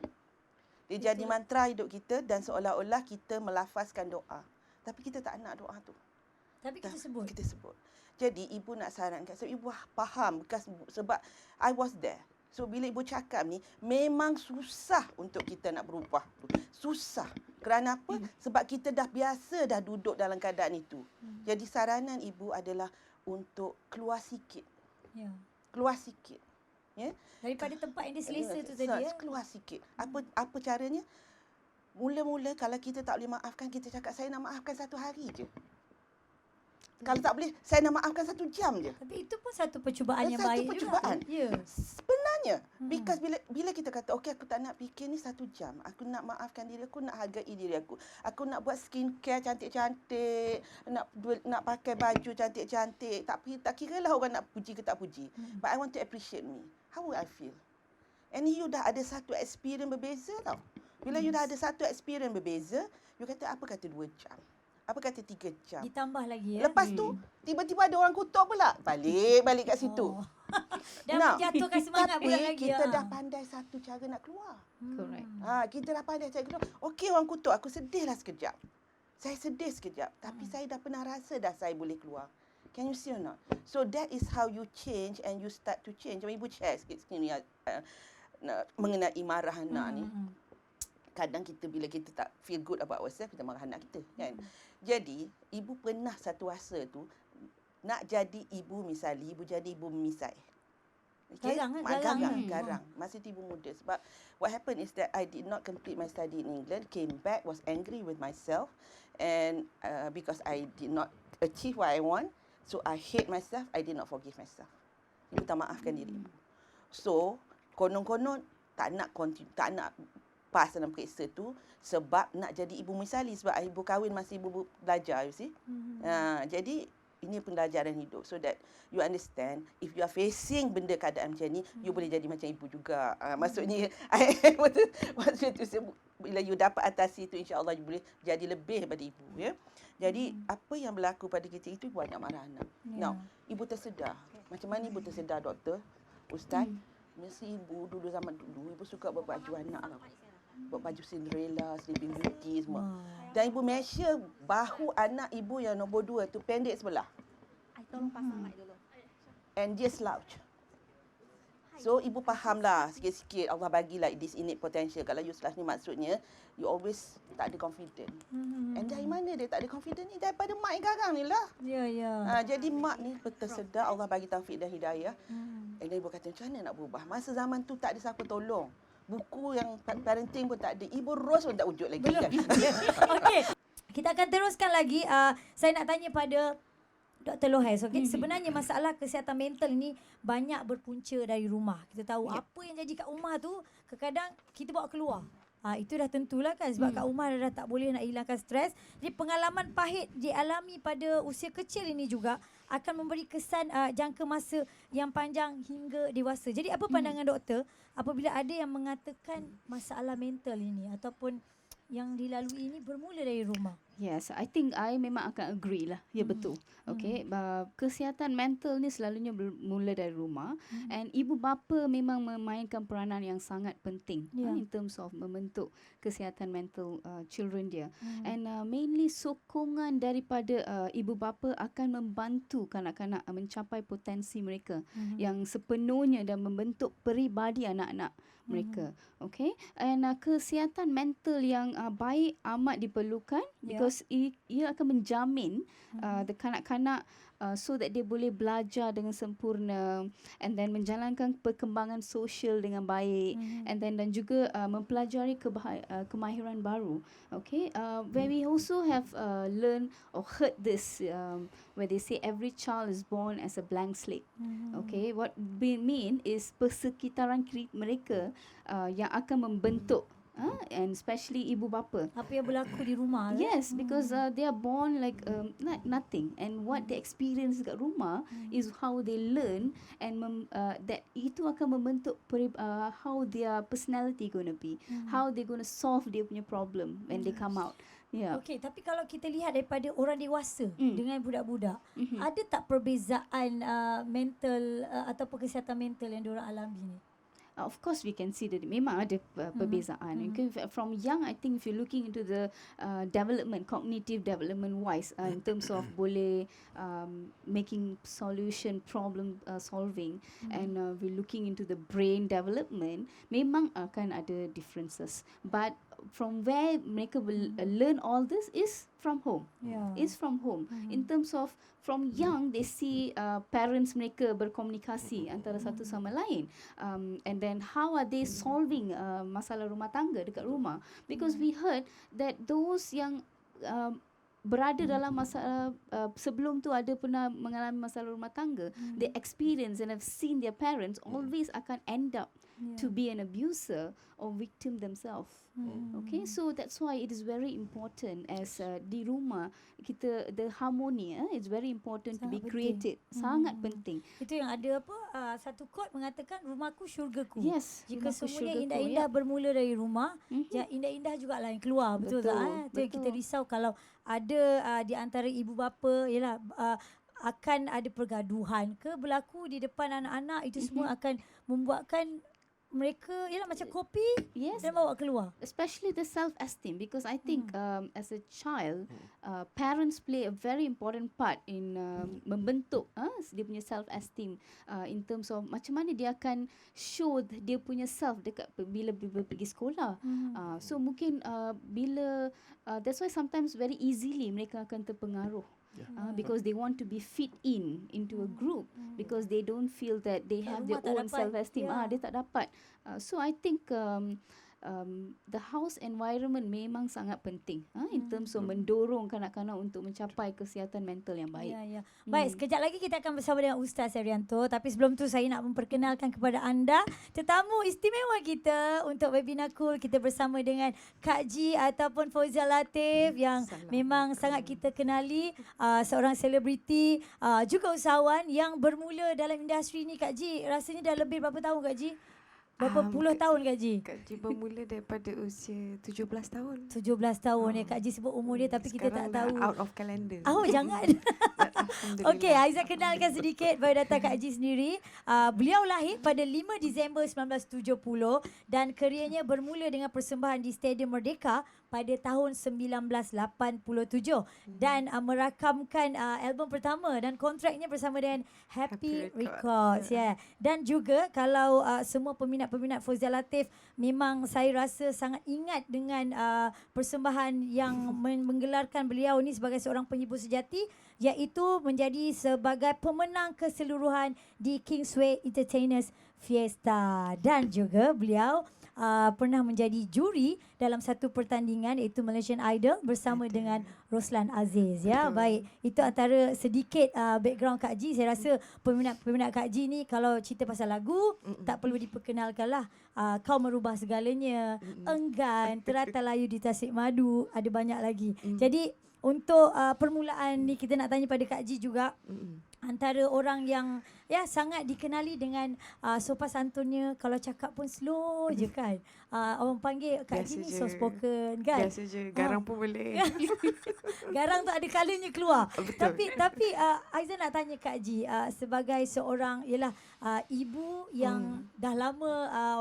Dia jadi mantra hidup kita dan seolah-olah kita melafazkan doa. Tapi kita tak nak doa tu. tapi kita sebut. Kita sebut. Jadi Ibu nak sarankan, Ibu faham sebab I was there. So bila Ibu cakap ni, memang susah untuk kita nak berubah. Susah. Kerana apa? Sebab kita dah biasa dah duduk dalam keadaan itu. Jadi saranan Ibu adalah untuk keluar sikit. Ya. Keluar sikit. Ya? Daripada tempat yang dia selesa tu tadi ya. Keluar sikit. Apa caranya? Mula-mula kalau kita tak boleh maafkan, kita cakap saya nak maafkan 1 hari je. Kalau tak boleh, saya nak maafkan 1 jam je. Tapi itu pun satu percubaan yang baik juga. Percubaan. Ya. Sebenarnya, because bila kita kata, okey aku tak nak fikir ni 1 jam. Aku nak maafkan diri aku, nak hargai diri aku. Aku nak buat skincare cantik-cantik, nak pakai baju cantik-cantik. Tak kira lah orang nak puji ke tak puji. But I want to appreciate me. How will I feel? And you dah ada satu experience berbeza tau. Bila you dah ada satu experience berbeza, you kata apa kata 2 jam? Apa kata 3 jam? Ditambah lagi ya. Lepas tu, tiba-tiba ada orang kutuk pula. Balik kat situ. Dan menjatuhkan semangat pula lagi. Kita dah pandai satu cara nak keluar. Correct. Kita dah pandai cara keluar. Okey, orang kutuk, aku sedihlah sekejap. Saya sedih sekejap. Tapi saya dah pernah rasa dah saya boleh keluar. Can you see or not? So that is how you change and you start to change. Macam ibu share sikit ni mengenai marah anak ni. Kadang kita bila kita tak feel good about ourselves, kita marah anak kita kan. Jadi ibu pernah satu masa tu nak jadi ibu misali, ibu jadi ibu memisai. Okay? Garang. Masa tu ibu muda. Sebab what happened is that I did not complete my study in England, came back, was angry with myself, and because I did not achieve what I want, so I hate myself, I did not forgive myself. Ibu tak maafkan diri ibu. So konon-konon tak nak pas dalam periksa tu sebab nak jadi ibu misali, sebab ibu kahwin masa ibu belajar, you see. Jadi ini pembelajaran hidup, so that you understand if you are facing benda keadaan macam ni, you boleh jadi macam ibu juga. Maksudnya maksud tu bila you dapat atasi itu, insya-Allah you boleh jadi lebih daripada ibu, ya. Jadi apa yang berlaku pada kita itu banyak marah anak. Now, ibu tersedar. Macam mana ibu tersedar, doktor? Ustaz, mesti ibu dulu zaman dulu ibu suka buat baju anak lah. Buat baju Cinderella, Sleeping Beauty semua. Dan ibu measure bahu anak ibu yang nombor 2 tu pendek sebelah. Tolong pasang mic dulu. And dia slouch. So ibu fahamlah sikit-sikit Allah bagilah this innate potential. Kalau you slouch ni maksudnya you always tak ada confident. And dari mana dia tak ada confident ni? Daripada mak yang garang ni lah. Jadi mak ni tersedar, Allah bagi taufik dan hidayah. And then ibu kata, macam mana nak berubah? Masa zaman tu tak ada siapa tolong. Buku yang parenting pun tak ada. Ibu Ros pun tak wujud lagi. Kan? Okey. Kita akan teruskan lagi. Saya nak tanya pada Dr. Lohaez. Okay? Sebenarnya masalah kesihatan mental ni banyak berpunca dari rumah. Kita tahu apa yang jadi kat rumah tu, kadang-kadang kita bawa keluar. Itu dah tentulah kan, sebab kat rumah dah tak boleh nak hilangkan stres. Jadi pengalaman pahit dialami pada usia kecil ini juga akan memberi kesan jangka masa yang panjang hingga dewasa. Jadi apa pandangan doktor apabila ada yang mengatakan masalah mental ini ataupun yang dilalui ini bermula dari rumah? Yes, I think I memang akan agree lah. Ya, betul. Okay, kesihatan mental ni selalunya bermula dari rumah. And ibu bapa memang memainkan peranan yang sangat penting in terms of membentuk kesihatan mental children dia. And mainly sokongan daripada ibu bapa akan membantu kanak-kanak mencapai potensi mereka yang sepenuhnya dan membentuk peribadi anak-anak mereka. Okay, and kesihatan mental yang baik amat diperlukan because ia akan menjamin the kanak-kanak so that dia boleh belajar dengan sempurna and then menjalankan perkembangan sosial dengan baik and then dan juga mempelajari kemahiran baru. Okay, where we also have learned or heard this where they say every child is born as a blank slate. Okay, what we mean is persekitaran mereka yang akan membentuk and especially ibu bapa. Apa yang berlaku di rumah. Yes, because they are born like nothing, and what they experience kat rumah is how they learn, and that itu akan membentuk how their personality gonna be, how they gonna solve dia punya problem when they come out. Yeah. Okey, tapi kalau kita lihat daripada orang dewasa dengan budak-budak, ada tak perbezaan mental ataupun kesihatan mental yang diorang alami ni? Of course, we can see that memang ada perbezaan. From young, I think if you're looking into the development, cognitive development wise, in terms of boleh making solution, problem solving, and we're looking into the brain development, memang akan ada differences. But from where mereka will learn all this is from home. Is from home. In terms of from young, they see parents mereka berkomunikasi antara satu sama lain, and then how are they solving masalah rumah tangga dekat rumah, because we heard that those yang berada dalam masalah sebelum tu ada pernah mengalami masalah rumah tangga, they experience and have seen their parents always akan end up to be an abuser or victim themselves. Okay, so that's why it is very important as di rumah kita the harmony it's very important to be created. Sangat penting. Itu yang ada satu quote mengatakan rumahku syurgaku. Yes, jika semuanya indah-indah bermula dari rumah, indah-indah juga lah yang keluar. Betul tak? Itu yang kita risau kalau ada di antara ibu bapa ialah akan ada pergaduhan ke berlaku di depan anak-anak, itu semua akan membuatkan mereka ialah macam kopi Yes. dan bawa keluar. Especially the self-esteem, because I think as a child, parents play a very important part in membentuk dia punya self-esteem in terms of macam mana dia akan show dia punya self dekat bila pergi sekolah. So mungkin bila that's why sometimes very easily mereka akan terpengaruh. Because they want to be fit into a group, because they don't feel that they Kat have rumah their tak own dapat. self-esteem. Dia tak dapat. So I think the house environment memang sangat penting in terms of mendorong kanak-kanak untuk mencapai kesihatan mental yang baik. Ya. Baik, sekejap lagi kita akan bersama dengan Ustaz Arianto. Tapi sebelum tu saya nak memperkenalkan kepada anda tetamu istimewa kita untuk webinar Cool. Kita bersama dengan Kak Ji ataupun Fauzia Latif yang memang sangat kita kenali, seorang selebriti, juga usahawan yang bermula dalam industri ni. Kak Ji, rasanya dah lebih berapa tahun Kak Ji? Berapa puluh tahun Kak Ji? Kak Ji bermula daripada usia 17 tahun. 17 tahun ya. Kak Ji sebut umur dia tapi kita tak Sekarang tahu. dah out of calendar. Oh, jangan. Alhamdulillah. Okey, Aizah kenalkan sedikit biodata Kak Ji sendiri. Beliau lahir pada 5 Disember 1970 dan kerjanya bermula dengan persembahan di Stadium Merdeka pada tahun 1987 dan merakamkan album pertama dan kontraknya bersama dengan Happy Happy Records. Dan juga kalau semua peminat-peminat Fauzia Latif, memang saya rasa sangat ingat dengan persembahan yang menggelarkan beliau ni sebagai seorang penghibur sejati, iaitu menjadi sebagai pemenang keseluruhan di Kingsway Entertainers Fiesta. Dan juga beliau pernah menjadi juri dalam satu pertandingan iaitu Malaysian Idol bersama dengan Roslan Aziz. Ya, baik. Itu antara sedikit background Kak Ji. Saya rasa peminat-peminat Kak Ji ni kalau cerita pasal lagu tak perlu diperkenalkan lah. Kau merubah segalanya, enggan, teratai layu di Tasik Madu, ada banyak lagi. Jadi untuk permulaan ni kita nak tanya pada Kak Ji juga. Antara orang yang sangat dikenali dengan sopan santunnya, kalau cakap pun slow je kan. Orang panggil Kak Ji ni Biasa je. soft spoken kan. Biasa je, garang pun boleh. Garang tu ada kalanya keluar. Betul. Tapi Aizah nak tanya Kak Ji, sebagai seorang ibu yang dah lama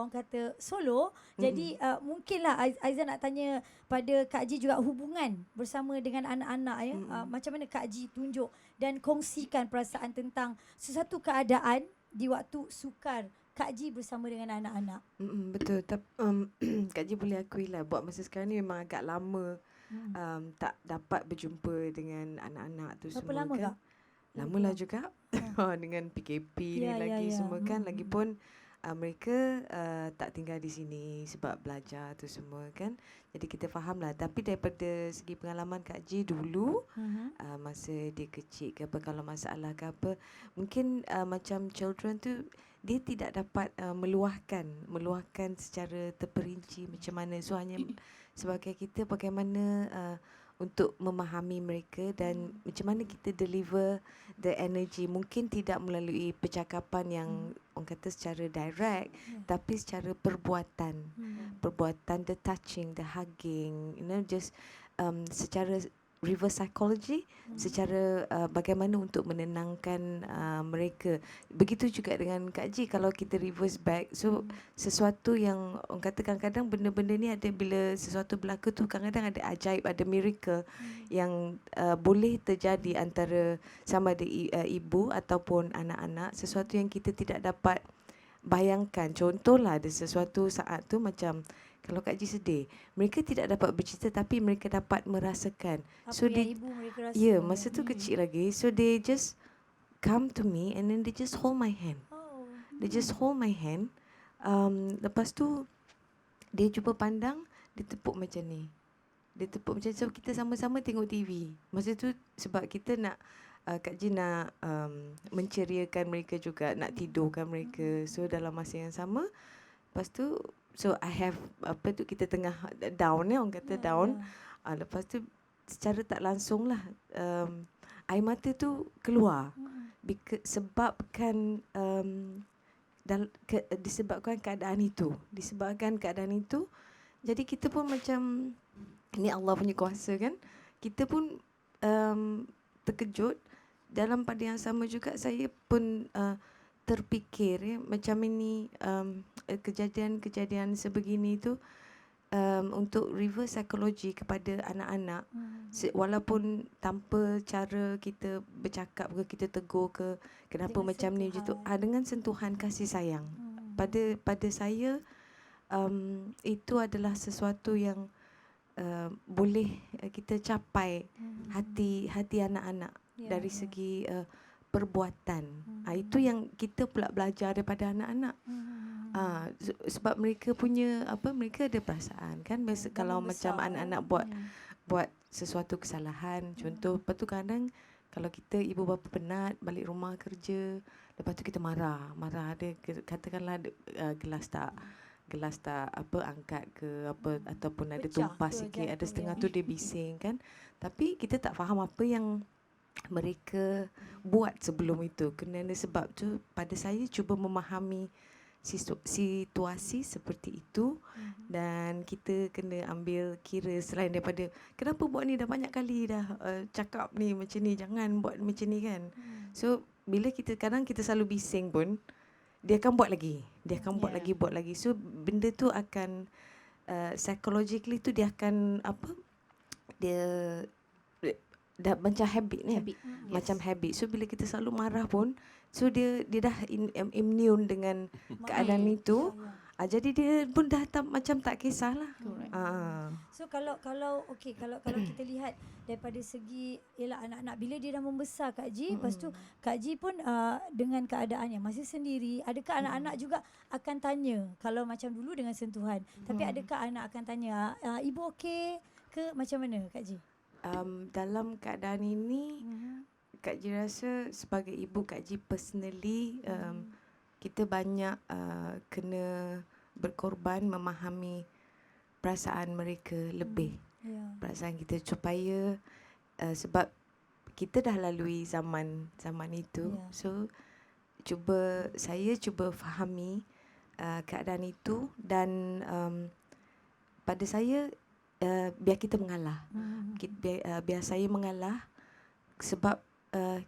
orang kata solo, jadi mungkinlah Aizah nak tanya pada Kak Ji juga hubungan bersama dengan anak-anak ya. Macam mana Kak Ji tunjuk dan kongsikan perasaan tentang sesuatu keadaan di waktu sukar Kak Ji bersama dengan anak-anak. Betul. Kak Ji boleh akui lah, buat masa sekarang ni memang agak lama tak dapat berjumpa dengan anak-anak tu. Berapa semua lama kan. Kak? Lamalah juga. Dengan PKP ni lagi semua kan. Lagipun mereka tak tinggal di sini sebab belajar tu semua kan. Jadi kita faham lah. Tapi daripada segi pengalaman Kak Ji dulu, masa dia kecil ke apa, kalau masalah ke apa, mungkin macam children tu dia tidak dapat meluahkan secara terperinci macam mana. So hanya sebagai kita bagaimana untuk memahami mereka dan macam mana kita deliver the energy. Mungkin tidak melalui percakapan yang orang kata secara direct, tapi secara perbuatan. Perbuatan, the touching, the hugging, just secara reverse psychology, secara bagaimana untuk menenangkan mereka. Begitu juga dengan Kak Ji, kalau kita reverse back, so sesuatu yang orang kata kadang-kadang benda-benda ni ada, bila sesuatu berlaku tu kadang-kadang ada ajaib, ada miracle yang boleh terjadi antara sama ada ibu ataupun anak-anak, sesuatu yang kita tidak dapat bayangkan. Contohlah ada sesuatu saat tu macam kalau Kak Ji sedih, mereka tidak dapat bercerita tapi mereka dapat merasakan. Apa yang ibu mereka rasa. Ya, masa tu kecil lagi. So they just come to me and then they just hold my hand. They just hold my hand. Lepas tu dia cuba pandang, dia tepuk macam ni. Dia tepuk macam so kita sama-sama tengok TV. Masa tu sebab kita nak Kak Ji nak menceriakan mereka juga, nak tidurkan mereka. So dalam masa yang sama, lepas tu so I have kita tengah down orang kata down. Lepas tu secara tak langsung lah air mata tu keluar disebabkan keadaan itu. Jadi kita pun macam ini Allah punya kuasa kan. Kita pun terkejut. Dalam pada yang sama juga saya pun terfikir macam ini kejadian-kejadian sebegini tu untuk reverse psychology kepada anak-anak, walaupun tanpa cara kita bercakap ke, kita tegur ke, kenapa Dengan macam ni macam tu, dengan sentuhan kasih sayang. Pada saya itu adalah sesuatu yang boleh kita capai hati anak-anak dari segi perbuatan. Itu yang kita pula belajar daripada anak-anak. Sebab mereka punya mereka ada perasaan kan. Biasa kalau macam anak-anak buat sesuatu kesalahan, contoh, lepas tu kadang kalau kita ibu bapa penat balik rumah kerja, lepas tu kita marah ada katakanlah gelas tak angkat ke apa, ataupun ada Pecah tumpah ke, sikit, ada jatuh, setengah ya. tu dia bising kan. Tapi kita tak faham apa yang mereka buat sebelum itu. Kerana sebab tu pada saya cuba memahami situasi seperti itu, dan kita kena ambil kira selain daripada kenapa buat ni, dah banyak kali dah cakap ni macam ni, jangan buat macam ni kan. So bila kadang kita selalu bising pun, dia akan buat lagi, buat lagi. So benda tu akan psychologically tu dia akan dia dah macam habit ni. Macam habit. So bila kita selalu marah pun, so dia dah immune dengan keadaan itu. Jadi dia pun dah macam tak kisahlah. So kalau kita lihat daripada segi ialah anak-anak, bila dia dah membesar Kak Ji, lepas tu Kak Ji pun dengan keadaannya masih sendiri, adakah anak-anak juga akan tanya, kalau macam dulu dengan sentuhan, tapi adakah anak akan tanya, ibu okey ke, macam mana Kak Ji? Dalam keadaan ini, Kak Ji rasa sebagai ibu, Kak Ji personally kita banyak kena berkorban memahami perasaan mereka lebih. Perasaan kita, supaya sebab kita dah lalui zaman itu. So saya cuba fahami keadaan itu, dan pada saya biar kita mengalah. Biar saya mengalah, sebab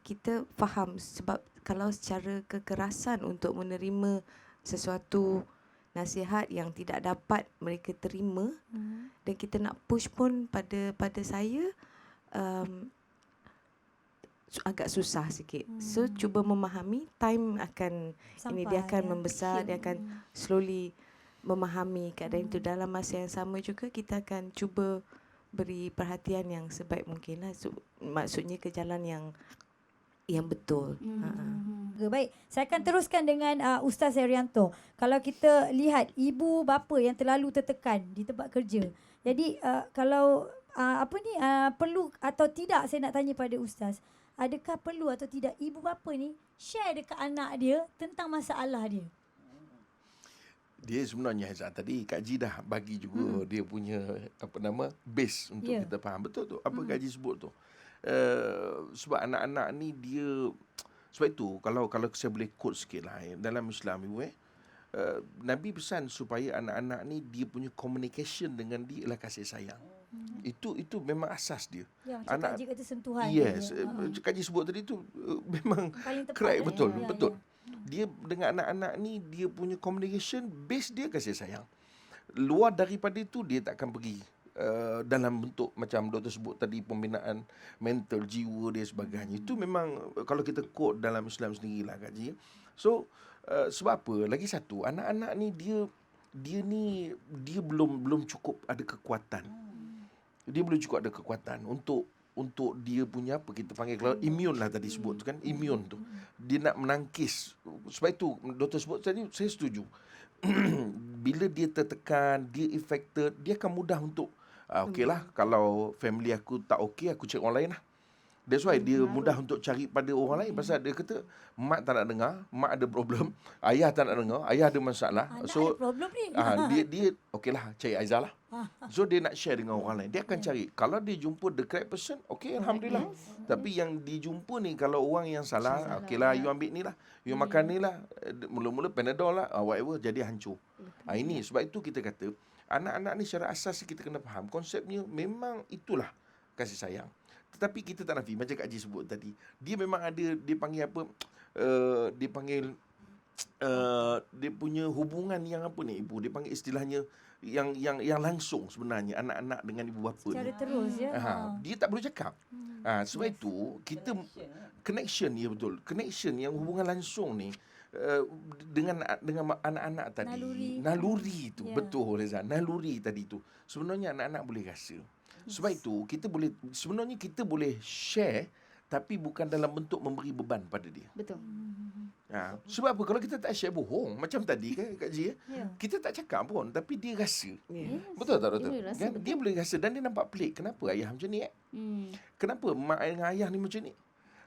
kita faham, sebab kalau secara kekerasan untuk menerima sesuatu nasihat yang tidak dapat mereka terima, dan kita nak push pun pada saya agak susah sikit. So cuba memahami, time akan dia akan membesar, dia akan slowly memahami keadaan itu. Dalam masa yang sama juga kita akan cuba beri perhatian yang sebaik mungkin lah. Maksudnya ke jalan yang betul. Baik, saya akan teruskan dengan Ustaz Herianto. Kalau kita lihat ibu bapa yang terlalu tertekan di tempat kerja, jadi kalau perlu atau tidak, saya nak tanya pada Ustaz, adakah perlu atau tidak ibu bapa ni share dekat anak dia tentang masalah dia? Dia sebenarnya Haizat, tadi Kak Ji dah bagi juga dia punya base untuk kita faham. Betul tu apa Kak Ji sebut tu. Sebab anak-anak ni dia, sebab itu kalau saya boleh quote sikit lah, dalam Islam Nabi pesan supaya anak-anak ni dia punya communication dengan dia ialah kasih sayang. Itu memang asas dia. Ya, macam Kak Ji kata sentuhan. Yes, Kak Ji sebut tadi tu memang correct, betul. Betul. Dia dengan anak-anak ni, dia punya communication base dia kasih sayang. Luar daripada itu dia tak akan pergi dalam bentuk macam doktor sebut tadi, pembinaan mental, jiwa dia sebagainya. Itu memang kalau kita quote dalam Islam sendirilah Kak Ji. So sebab apa? Lagi satu, anak-anak ni dia belum cukup ada kekuatan. Dia belum cukup ada kekuatan untuk dia punya apa kita panggil, kalau immune lah tadi sebut tu kan, immune tu. Dia nak menangkis. Sebab itu doktor sebut tadi, saya setuju. Bila dia tertekan, dia affected, dia akan mudah untuk okeylah, kalau family aku tak okey, aku cari orang lain lah. That's why dia mudah untuk cari pada orang lain. Pasal dia kata mak tak nak dengar, mak ada problem, ayah tak nak dengar, ayah ada masalah. Anak So ada problem ni. dia okeylah, cari Aizah lah. So dia nak share dengan orang lain. Dia akan cari. Kalau dia jumpa the correct person, okey, alhamdulillah. Tapi yang dijumpa ni, kalau orang yang salah, okeylah, you ambil ni lah, you makan ni lah, mula-mula Panadol lah, whatever, jadi hancur. Ini sebab itu kita kata anak-anak ni secara asas kita kena faham konsepnya, memang itulah kasih sayang. Tetapi kita tak nafi, macam Kak Ji sebut tadi, dia memang ada, dia panggil apa, dia panggil dia punya hubungan yang apa ni ibu, dia panggil istilahnya yang langsung sebenarnya anak-anak dengan ibu bapa Secara ni. terus ya. Dia tak boleh cakap. Sebab itu kita connection, ya betul. Connection yang hubungan langsung ni dengan anak-anak tadi. Naluri tu. Betul Reza. Naluri tadi tu. Sebenarnya anak-anak boleh rasa. Sebab itu sebenarnya kita boleh share tapi bukan dalam bentuk memberi beban pada dia. Betul. Sebab apa? Kalau kita tak share, bohong. Macam tadi kan Kak Ji, kita tak cakap pun tapi dia rasa. Yes. Betul tak doktor? Dia boleh rasa, Kan? betul. Dia boleh rasa dan dia nampak pelik. Kenapa ayah macam ni? Kenapa mak dengan ayah ni macam ni?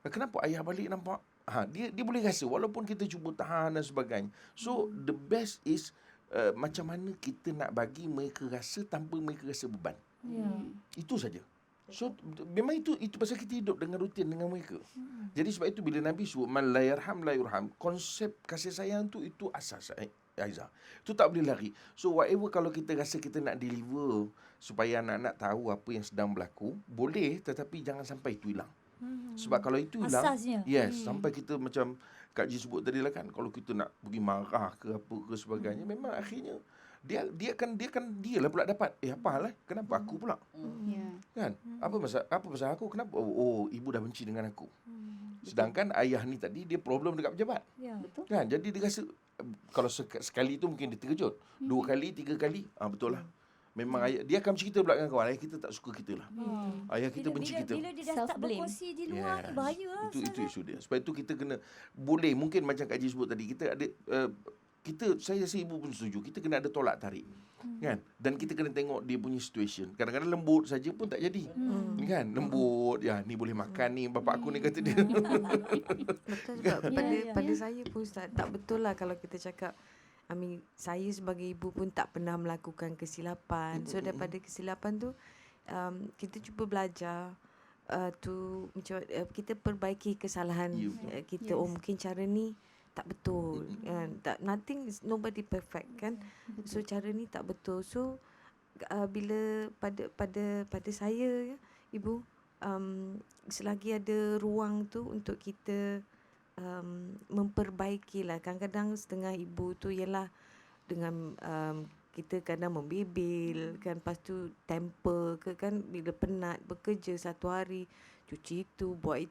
Kenapa ayah balik nampak? Dia boleh rasa walaupun kita cuba tahan dan sebagainya. So the best is macam mana kita nak bagi mereka rasa tanpa mereka rasa beban. Itu saja. So memang itu pasal kita hidup dengan rutin dengan mereka. Jadi sebab itu bila Nabi sebut man la yarham la yurham, konsep kasih sayang tu itu asas Aiza. Itu tak boleh lari. So whatever kalau kita rasa kita nak deliver supaya anak-anak tahu apa yang sedang berlaku, boleh, tetapi jangan sampai itu hilang. Sebab kalau itu hilang, Asasnya. sampai kita macam Kak Ji sebut tadi lah kan, kalau kita nak pergi marah ke apa ke sebagainya, memang akhirnya dia lah pula dapat. Apa hal lah? Kenapa aku pula? Kan? Apa pasal aku? Kenapa? Oh, ibu dah benci dengan aku. Sedangkan ayah ni tadi dia problem dekat pejabat. Betul. Kan? Jadi dia rasa kalau sekali tu mungkin dia terkejut. 2 kali, 3 kali, betul lah. Memang ayah dia akan cerita pula dengan kawan, ayah kita tak suka kita lah. Ayah kita benci kita. Bila dia dah start Self-blame. berkongsi di luar ni bahaya lah. Itu isu dia. Sebab itu kita kena boleh mungkin macam Kak Ji sebut tadi, kita ada saya rasa ibu pun setuju, kita kena ada tolak tarik. Kan? Dan kita kena tengok dia punya situation. Kadang-kadang lembut saja pun tak jadi. Kan? Lembut, ni boleh makan ni, bapak aku ni kata dia. Betul sebab pada saya pun Ustaz, tak betul lah kalau kita cakap saya sebagai ibu pun tak pernah melakukan kesilapan. So daripada kesilapan tu kita cuba belajar macam kita perbaiki kesalahan kita. Mungkin cara ni tak betul kan. Nothing is nobody perfect kan. So cara ni tak betul. So bila pada saya ibu, selagi ada ruang tu untuk kita memperbaikilah. Kadang-kadang setengah ibu tu ialah dengan kita kadang membibil kan, lepas tu temper ke kan, bila penat bekerja satu hari, cuci itu, buat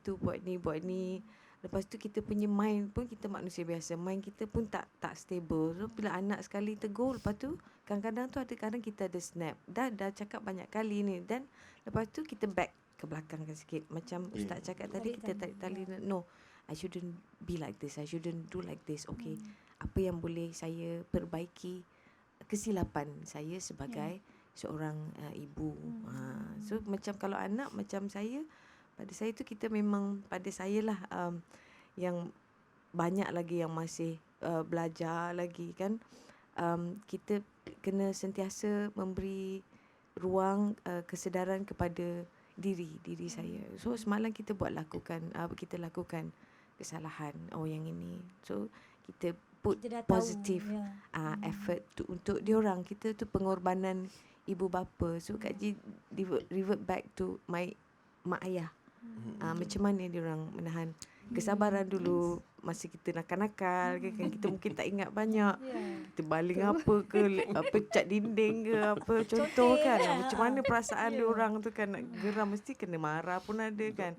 ni. Lepas tu kita punya mind pun, kita manusia biasa, mind kita pun tak stable. So bila anak sekali tegur, lepas tu kadang-kadang tu kadang kita ada snap. Dah cakap banyak kali ni, dan lepas tu kita back ke belakang sikit. Macam Ustaz cakap tadi, kita tarik tali. No, I shouldn't be like this. I shouldn't do like this. Okay, apa yang boleh saya perbaiki kesilapan saya sebagai seorang ibu. So macam kalau anak macam saya, pada saya tu kita memang, pada saya lah yang banyak lagi yang masih belajar lagi kan. Kita kena sentiasa memberi ruang kesedaran kepada diri saya. So semalam kita kita lakukan kesalahan yang ini. So kita put Kita dah positive tahu, effort untuk diorang. Kita tu pengorbanan ibu bapa. So Kak Ji revert back to mak ayah. Macam mana diorang menahan kesabaran dulu masa kita nakal-nakal kan, kita mungkin tak ingat banyak. Kita baling apa ke, cat dinding ke apa, contoh kan. Macam mana perasaan diorang tu kan, nak geram, mesti kena marah pun ada kan.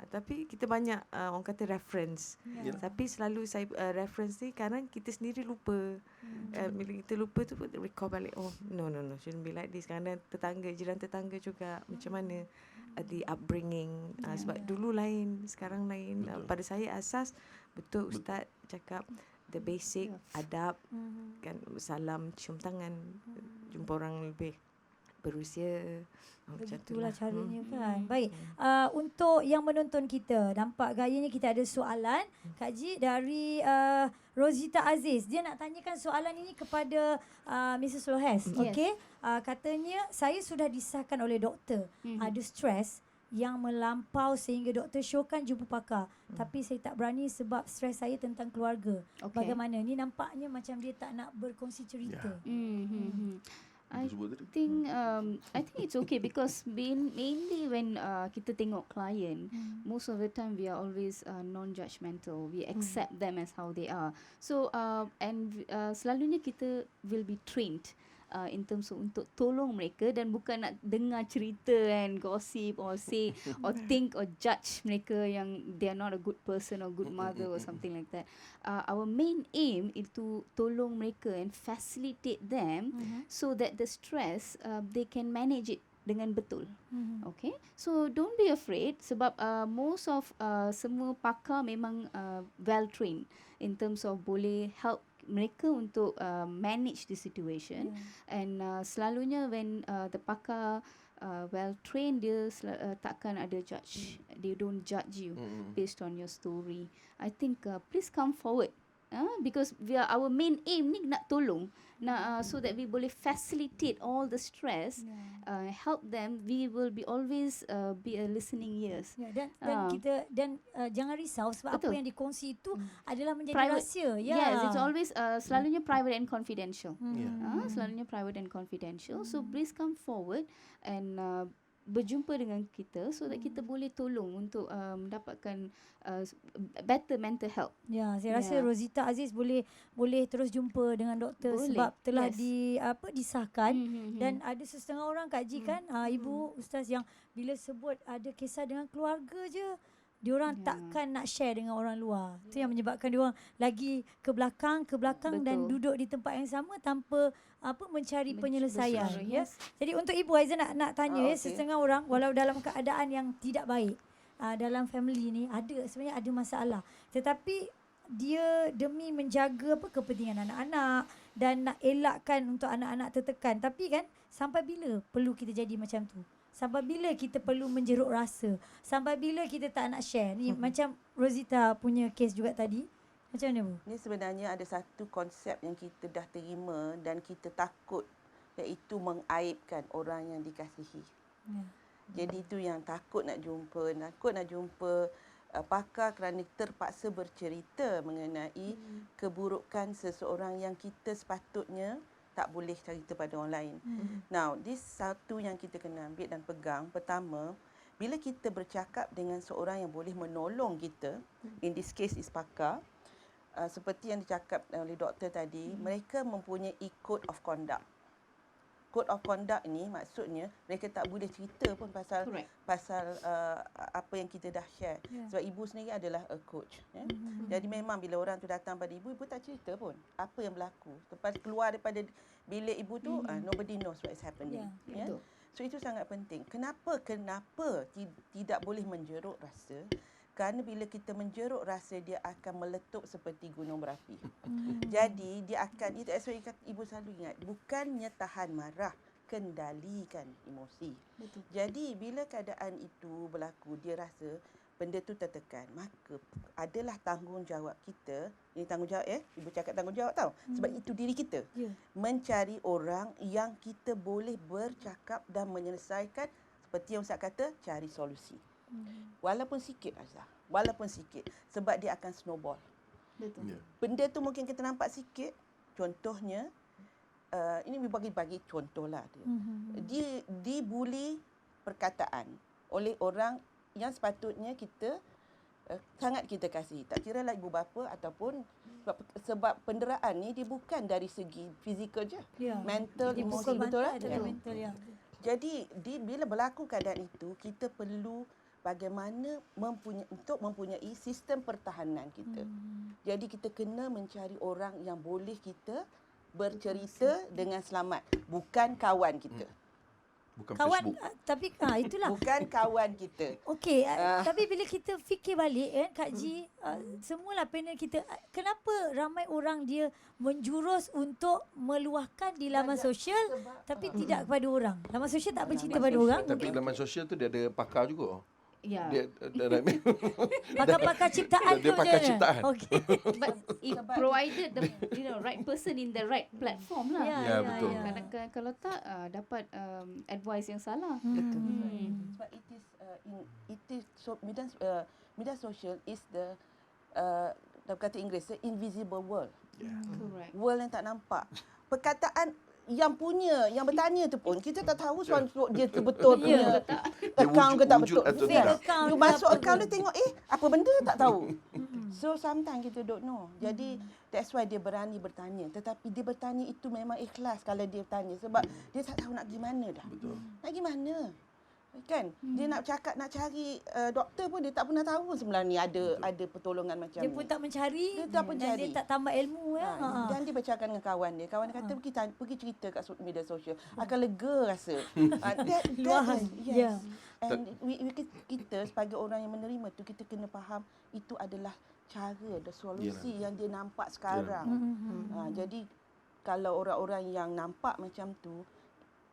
Tapi kita banyak orang kata reference. Tapi selalu saya reference ni kadang kita sendiri lupa. Bila kita lupa tu recall balik, no, shouldn't be like this. Kadang jiran tetangga juga macam mana the upbringing. Sebab dulu lain, sekarang lain. Pada saya asas, betul Ustaz cakap, the basic adab kan, salam, cium tangan, jumpa orang lebih berusia. Begitulah caranya kan. Baik. Untuk yang menonton kita, nampak gayanya kita ada soalan Kak Ji dari Rosita Aziz. Dia nak tanyakan soalan ini kepada Mrs. Lohes. Okey. Katanya, saya sudah disahkan oleh doktor ada stres yang melampau sehingga doktor syorkan jumpa pakar. Tapi saya tak berani sebab stres saya tentang keluarga. Bagaimana? Ni nampaknya macam dia tak nak berkongsi cerita. I Ibu sebut tadi. I think it's okay because mainly when kita tengok client, most of the time we are always non-judgmental. We accept them as how they are. So selalunya kita will be trained in terms of untuk tolong mereka dan bukan nak dengar cerita and gossip or say or think or judge mereka yang they are not a good person or good mother or something like that. Our main aim is to tolong mereka and facilitate them so that the stress they can manage it dengan betul. Okay, so don't be afraid sebab most of semua pakar memang well trained in terms of boleh help mereka untuk manage the situation and selalunya when the pakar well trained dia takkan ada judge, they don't judge you based on your story. I think please come forward because our main aim ni nak tolong so that we boleh facilitate all the stress, help them. We will be always be a listening ears. Dan kita jangan risau sebab Betul. apa yang dikongsi itu adalah menjadi Private. rahsia. Yes, it's always selalunya private and confidential. Yeah. Selalunya private and confidential. So please come forward and berjumpa dengan kita so that kita boleh tolong untuk mendapatkan better mental health. Ya, saya rasa Ya. Rosita Aziz boleh terus jumpa dengan doktor Boleh, sebab telah yes. disahkan dan ada setengah orang Kak Ji kan ibu ustaz yang bila sebut ada kisah dengan keluarga je diorang Ya. takkan nak share dengan orang luar. Itu yang menyebabkan diorang lagi ke belakang dan Betul. duduk di tempat yang sama tanpa mencari penyelesaian. bersuara, Ya. yes. Jadi untuk Ibu Aiza nak tanya ya, okey. setengah orang walau dalam keadaan yang tidak baik dalam family ni sebenarnya ada masalah. Tetapi dia demi menjaga kepentingan anak-anak dan nak elakkan untuk anak-anak tertekan. Tapi kan sampai bila perlu kita jadi macam tu? Sampai bila kita perlu menjeruk rasa? Sampai bila kita tak nak share? Ni macam Rosita punya kes juga tadi. Macam mana Bu? Ini sebenarnya ada satu konsep yang kita dah terima dan kita takut, iaitu mengaibkan orang yang dikasihi. Ya. Jadi itu yang takut nak jumpa pakar kerana terpaksa bercerita mengenai keburukan seseorang yang kita sepatutnya tak boleh cerita pada orang lain. Now, this satu yang kita kena ambil dan pegang. Pertama, bila kita bercakap dengan seorang yang boleh menolong kita, in this case is pakar, seperti yang dicakap oleh doktor tadi, mereka mempunyai code of conduct. Code of conduct ni maksudnya mereka tak boleh cerita pun pasal Correct. apa yang kita dah share. Yeah. Sebab ibu sendiri adalah a coach. Ya. Jadi memang bila orang tu datang pada ibu tak cerita pun apa yang berlaku. Lepas keluar daripada bilik ibu tu, nobody knows what is happening. Yeah, Ya. betul. So itu sangat penting. Kenapa tidak boleh menjeruk rasa? Kerana bila kita menjeruk rasa, dia akan meletup seperti gunung berapi. Jadi dia akan, itu ibu selalu ingat, bukannya tahan marah, kendalikan emosi. Betul. Jadi bila keadaan itu berlaku, dia rasa benda tu tertekan, maka adalah tanggungjawab kita, ini tanggungjawab ibu cakap tanggungjawab tau, sebab itu diri kita. Ya. Mencari orang yang kita boleh bercakap dan menyelesaikan, seperti yang Ustaz kata, cari solusi. Walaupun sikit Azhar, walaupun sikit, sebab dia akan snowball. Betul. Ya. Benda tu mungkin kita nampak sikit, contohnya ini bagi contoh lah dia. Dibuli perkataan oleh orang yang sepatutnya kita sangat kita kasihi. Tak kira lah ibu bapa ataupun sebab penderaan ni dia bukan dari segi fizikal je. Ya. Mental, Dia emosi, pukul betul bantai tak? ada Ya. mental ya. Jadi bila berlaku keadaan itu, kita perlu bagaimana mempunyai sistem pertahanan kita. Jadi kita kena mencari orang yang boleh kita bercerita dengan selamat, bukan kawan kita. Bukan Kawan Facebook. tapi itulah. Bukan kawan kita. Okey, tapi bila kita fikir balik Kak Ji, semualah panel kita, kenapa ramai orang dia menjurus untuk meluahkan di laman sosial tapi tidak kepada orang. Laman sosial tak bercerita pada orang. Tapi laman sosial tu dia ada pakar juga. Ya. Dia Pakar-pakar ciptaan Dia tu pakar macam mana? ciptaan. Okey. But if provided the right person in the right platform lah. Ya, betul. Kadang-kadang kalau tak dapat advice yang salah. Betul. Sebab media sosial is the dalam kata Inggeris, the invisible world. Ya. Correct. World yang tak nampak. Perkataan yang bertanya tu pun kita tak tahu soal dia betul punya account ke tak wujud betul. atau Fake tidak. account You ke masuk apa account ke. dia tengok apa benda tak tahu. So sometimes kita don't know. Jadi that's why dia berani bertanya. Tetapi dia bertanya itu memang ikhlas kalau dia bertanya sebab dia tak tahu nak pergi mana dah. Betul. Nak pergi mana? Kan? Dia nak cakap nak cari doktor pun dia tak pernah tahu sebenarnya ada pertolongan macam Dia ni. pun tak mencari Dia tak dan mencari. dia tak tambah ilmu ya. Dan dia bercakap dengan kawan dia. Kawan dia kata pergi cerita kat media sosial. Akan lega rasa. Luahan. Yes. Ya. And kita sebagai orang yang menerima tu kita kena faham itu adalah cara dan solusi yang dia nampak sekarang. Jadi kalau orang-orang yang nampak macam tu,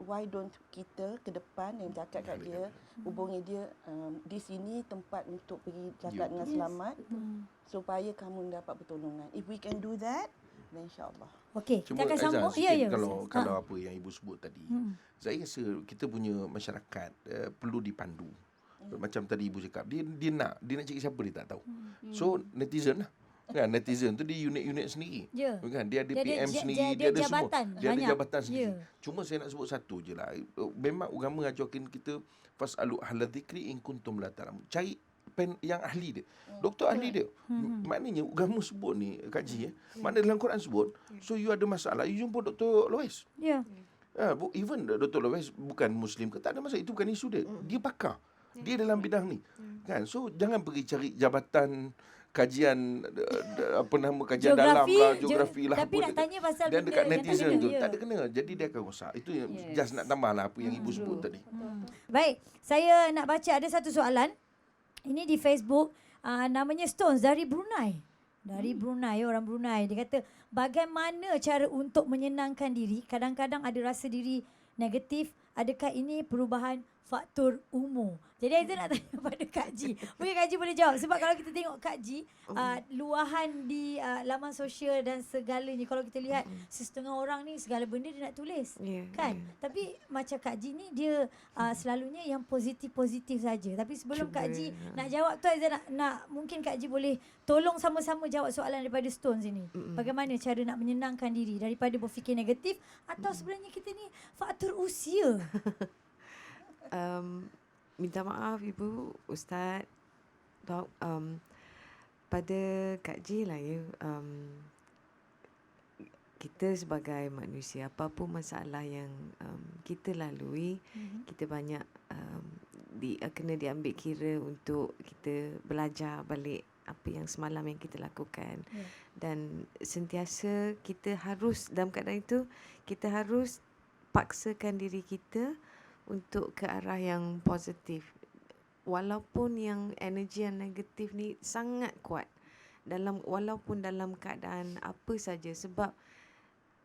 why don't kita ke depan yang cakap kat dia, hubungi dia, di sini tempat untuk pergi cakap dengan selamat supaya kamu dapat pertolongan. If we can do that, then insyaAllah. Okey, kita Cuma akan Aizah, sambung. sikit Ya, kalau apa yang ibu sebut tadi, saya rasa kita punya masyarakat perlu dipandu. Macam tadi ibu cakap, dia nak cari siapa dia tak tahu. So netizen lah. Kan netizen tu dia unit-unit sendiri. Ya. Kan dia ada Dia ada PM sendiri, dia dia ada ada jabatan semua. Dia ada banyak. jabatan sendiri. Ya. Cuma saya nak sebut satu je lah. Memang agama ajarkan kita fasalu ahla dzikri in kuntum la ta'lamun. Cari yang ahli dia. Doktor ahli dia. Maknanya agama sebut ni kaji Makna dalam Quran sebut, so you ada masalah, you jumpa Dr. Lois. Ya. Even Dr. Lois bukan Muslim ke, tak ada masalah. Itu bukan isu dia. Dia pakar. Dia dalam bidang ni. Kan? So jangan pergi cari jabatan kajian kajian dalam lah, geografi lah. Tapi nak tanya pasal dan benda dekat yang netizen tadi tu ya. tak ada kena. Jadi dia akan rosak. Itu yang just nak tambah lah apa yang ibu sebut tadi. Baik, saya nak baca ada satu soalan. Ini di Facebook, namanya Stones dari Brunei. Dari Brunei, orang Brunai. Dia kata, bagaimana cara untuk menyenangkan diri? Kadang-kadang ada rasa diri negatif. Adakah ini perubahan faktor umur? Jadi Aizah nak tanya pada Kak Ji. Mungkin Kak Ji boleh jawab. Sebab kalau kita tengok Kak Ji, luahan di laman sosial dan segalanya. Kalau kita lihat setengah orang ni segala benda dia nak tulis. Kan? Tapi macam Kak Ji ni dia selalunya yang positif-positif saja. Tapi sebelum Kak Ji nak jawab tu, Aizah nak mungkin Kak Ji boleh tolong sama-sama jawab soalan daripada Stones ini. Bagaimana cara nak menyenangkan diri daripada berfikir negatif atau sebenarnya kita ni faktor usia? Minta maaf Ibu, Ustaz, Dok, pada Kak Ji lah ya, kita sebagai manusia, apapun masalah yang kita lalui, kita banyak kena diambil kira untuk kita belajar balik apa yang semalam yang kita lakukan. Dan sentiasa kita harus, dalam keadaan itu, kita harus paksakan diri kita untuk ke arah yang positif. Walaupun yang energi yang negatif ni sangat kuat. Walaupun dalam keadaan apa saja. Sebab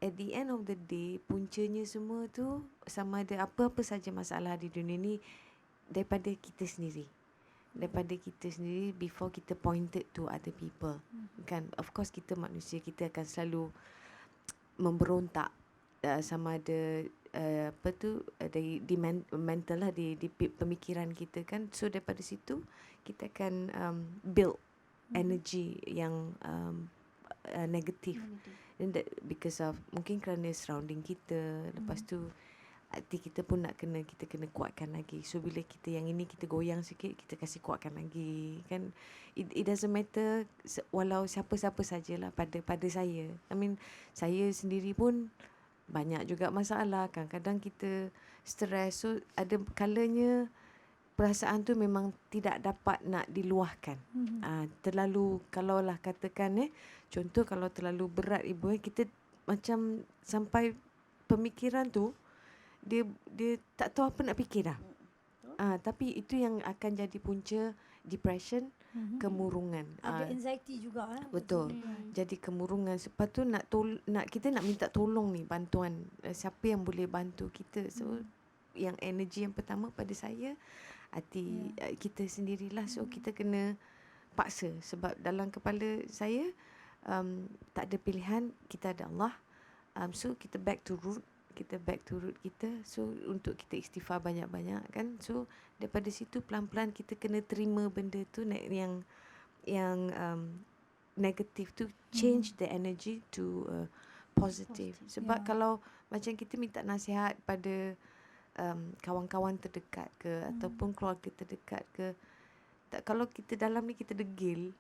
at the end of the day, puncanya semua tu sama ada apa-apa saja masalah di dunia ni daripada kita sendiri. Daripada kita sendiri before kita pointed to other people. Kan? Of course kita manusia, kita akan selalu memberontak sama ada dari mental lah, di pemikiran kita kan. So daripada situ kita akan build energy yang negatif. And that because of mungkin kerana surrounding kita, lepas tu hati kita pun kita kena kuatkan lagi. So bila kita yang ini kita goyang sikit, kita kasih kuatkan lagi kan. It doesn't matter walau siapa-siapa sajalah pada saya. I mean saya sendiri pun banyak juga masalah. Kadang-kadang kita stres. So ada kalanya perasaan tu memang tidak dapat nak diluahkan. Terlalu, kalaulah katakan contoh kalau terlalu berat Ibu, kita macam sampai pemikiran tu dia tak tahu apa nak fikir dah. Tapi itu yang akan jadi punca depression, kemurungan. Ada anxiety juga lah. Betul. Jadi kemurungan. Lepas tu kita nak minta tolong ni, bantuan. Siapa yang boleh bantu kita. So yang energi yang pertama pada saya, hati kita sendirilah. So kita kena paksa. Sebab dalam kepala saya tak ada pilihan, kita ada Allah. So kita back to root kita. So untuk kita istighfar banyak-banyak kan. So daripada situ pelan-pelan kita kena terima benda tu yang negatif tu, change the energy to positif. Sebab kalau macam kita minta nasihat pada kawan-kawan terdekat ke ataupun keluarga terdekat ke, kalau kita dalam ni kita degil,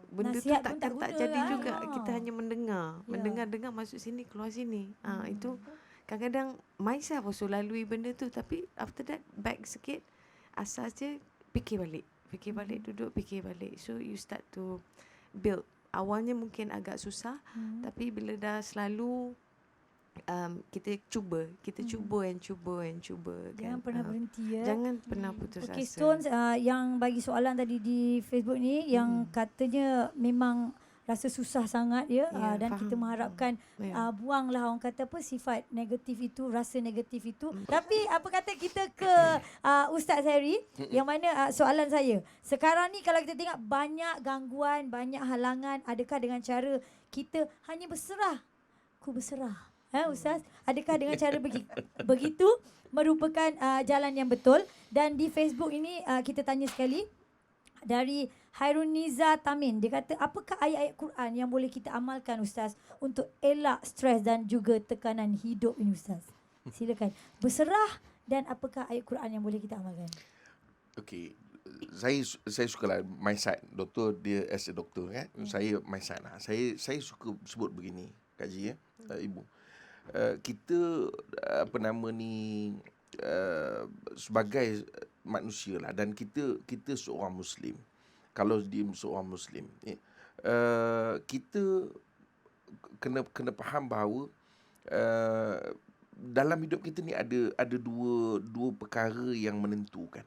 benda Nasihat tu pun takkan tak tak guna jadi lah. juga. Kita hanya mendengar, Ya. dengar masuk sini keluar sini. Itu kadang-kadang myself also lalui benda tu, tapi after that back sikit, asas je fikir balik, duduk fikir balik. So you start to build. Awalnya mungkin agak susah, tapi bila dah selalu kita cuba and cuba Jangan kan. pernah berhenti ya. Jangan pernah putus Okay, asa. Stones yang bagi soalan tadi di Facebook ni yang katanya memang rasa susah sangat ya, Ya, dan faham. kita mengharapkan Ya. buanglah orang kata apa sifat negatif itu, rasa negatif itu. Tapi apa kata kita ke Ustaz Harry yang mana soalan saya. Sekarang ni kalau kita tengok banyak gangguan, banyak halangan, adakah dengan cara kita hanya berserah? Ku berserah. Ustaz, adakah dengan cara begitu merupakan jalan yang betul? Dan di Facebook ini kita tanya sekali dari Hairuniza Tamin. Dia kata, apakah ayat-ayat Quran yang boleh kita amalkan Ustaz untuk elak stres dan juga tekanan hidup ini Ustaz? Silakan. Berserah dan apakah ayat Quran yang boleh kita amalkan? Okey, saya sukalah my side. Doktor dia as a doktor kan. Saya my side lah. Saya suka sebut begini, Kak Ji Ibu. Kita sebagai manusia lah, dan kita seorang Muslim. Kalau dia seorang Muslim, kita kena faham bahawa dalam hidup kita ni ada dua perkara yang menentukan.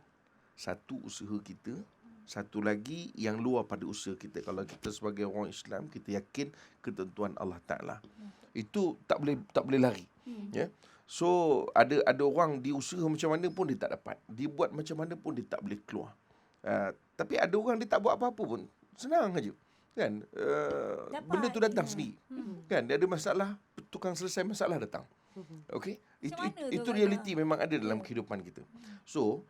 Satu, usaha kita. Satu lagi yang luar pada usaha kita. Kalau kita sebagai orang Islam, kita yakin ketentuan Allah Ta'ala. Itu tak boleh lari. Ya. So ada orang dia usaha macam mana pun dia tak dapat. Dia buat macam mana pun dia tak boleh keluar. Tapi ada orang dia tak buat apa-apa pun. Senang aja. Kan? Benda tu datang sendiri. Kan? Dia ada masalah, tukang selesai masalah datang. Okey? Itu realiti memang ada dalam kehidupan kita. So,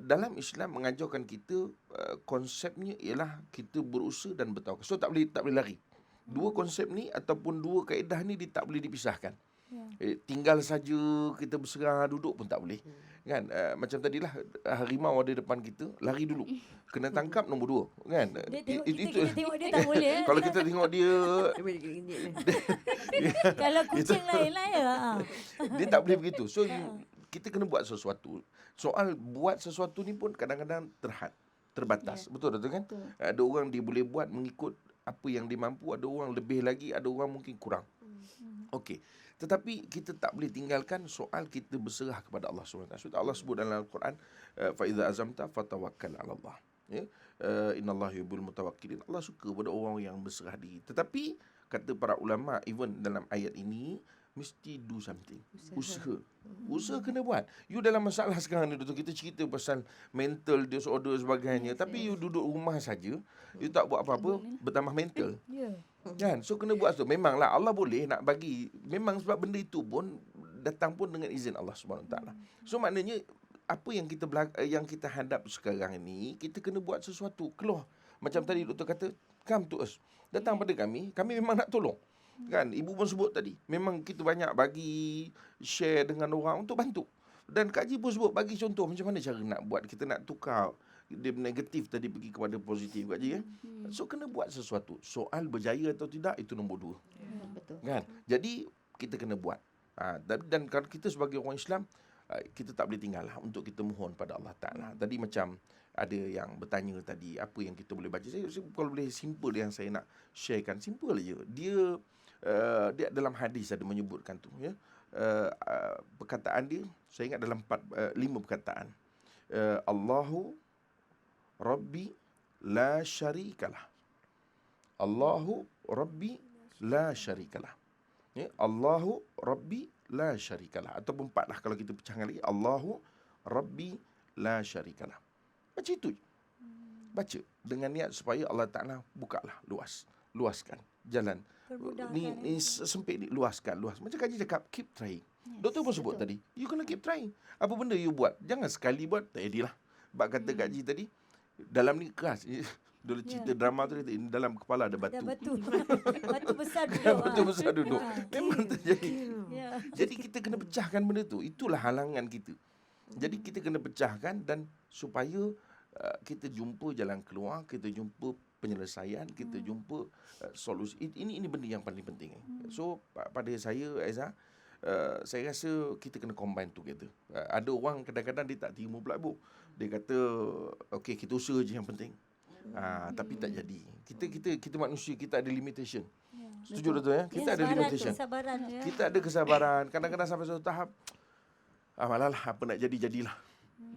dalam Islam mengajarkan kita konsepnya ialah kita berusaha dan bertawakal. So tak boleh lari. Dua konsep ni ataupun dua kaedah ni dia tak boleh dipisahkan. Tinggal saja kita berserah duduk pun tak boleh. Kan? Macam tadilah harimau ada depan kita, lari dulu. Kena tangkap nombor 2, kan? Kita tengok dia tak boleh. Kalau kita tengok dia Kalau kucing lain lah ya. dia tak boleh begitu. So kita kena buat sesuatu. Soal buat sesuatu ni pun kadang-kadang terbatas. Betul kan? Betul. Ada orang dia boleh buat mengikut apa yang dia mampu, ada orang lebih lagi, ada orang mungkin kurang. Okey. Tetapi kita tak boleh tinggalkan soal kita berserah kepada Allah SWT. So Allah sebut dalam Al-Quran, fa iza azamta fatawakkal 'ala Allah. Ya. Innallaha yuhibbul mutawakkilin. Allah suka pada orang yang berserah diri. Tetapi kata para ulama, even dalam ayat ini mesti do something. Usaha kena buat. You dalam masalah sekarang ni, Doktor, kita cerita pasal mental disorder sebagainya, tapi you duduk rumah saja, you tak buat apa-apa, bertambah mental. Kan? So kena buat tu. Memanglah Allah boleh nak bagi, memang sebab benda itu pun datang pun dengan izin Allah Subhanahu Taala. So maknanya apa yang kita hadap sekarang ni, kita kena buat sesuatu, keluar. Macam tadi doktor kata, come to us. Datang pada kami memang nak tolong. Kan, ibu pun sebut tadi, memang kita banyak bagi share dengan orang untuk bantu. Dan Kak Ji pun sebut bagi contoh macam mana cara nak buat, kita nak tukar dia negatif tadi pergi kepada positif, Kak Ji. So kena buat sesuatu. Soal berjaya atau tidak itu nombor 2. Betul. Kan? Jadi kita kena buat. Dan kalau kita sebagai orang Islam, kita tak boleh tinggal lah untuk kita mohon pada Allah Ta'ala. Tadi macam ada yang bertanya tadi, apa yang kita boleh baca. Saya kalau boleh simple yang saya nak sharekan, simple je. Dia dalam hadis ada menyebutkan tu, ya. Perkataan dia, saya ingat dalam 5 perkataan. Allahu Rabbi la syarikalah. Allahu Rabbi la syarikalah. Ya, Allahu Rabbi la syarikalah. Ataupun 4 lah kalau kita pecahkan lagi. Allahu Rabbi la syarikalah. Baca itu. Baca dengan niat supaya Allah Ta'ala bukalah, luaskan jalan. Ni sempit ni, luaskan. Macam Kak Ji cakap, keep trying. Doktor pun sebut tadi, you kena keep trying. Apa benda you buat, jangan sekali buat, tak jadilah. Sebab kata Kak Ji tadi, dalam ni keras. Dulu cerita drama tu dia, dalam kepala ada batu. Ada batu. Batu besar duduk. Batu besar duduk. Memang terjadi. Ya. Jadi kita kena pecahkan benda tu. Itulah halangan kita. Jadi kita kena pecahkan dan supaya kita jumpa jalan keluar, kita jumpa penyelesaian, kita jumpa solusi. Ini benda yang paling penting. So pada saya, Aizah, saya rasa kita kena combine together. Ada orang kadang-kadang dia tak terima pula, Bu. Dia kata, okey, kita usaha je yang penting. Tapi tak jadi. Kita manusia, kita ada limitation. Setuju betul ya? Kita ada limitation. Kesabaran, ya. Kita ada kesabaran. Kadang-kadang sampai suatu tahap, malah apa nak jadilah.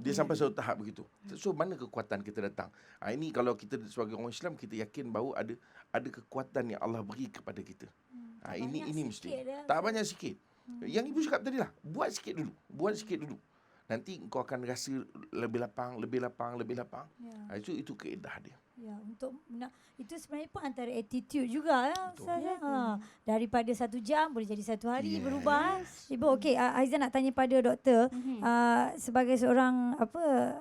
Dia sampai suatu tahap begitu. So mana kekuatan kita datang? Ini kalau kita sebagai orang Islam, kita yakin bahawa ada kekuatan yang Allah beri kepada kita. Ini mesti. Tak banyak sikit. Yang ibu cakap tadi lah, buat sikit dulu. Nanti kau akan rasa lebih lapang. Ya. Itu kaedah dia. Ya, itu sebenarnya pun antara attitude juga ya. Daripada 1 jam boleh jadi 1 hari berubah. Ibu okey, Aizah nak tanya pada doktor sebagai seorang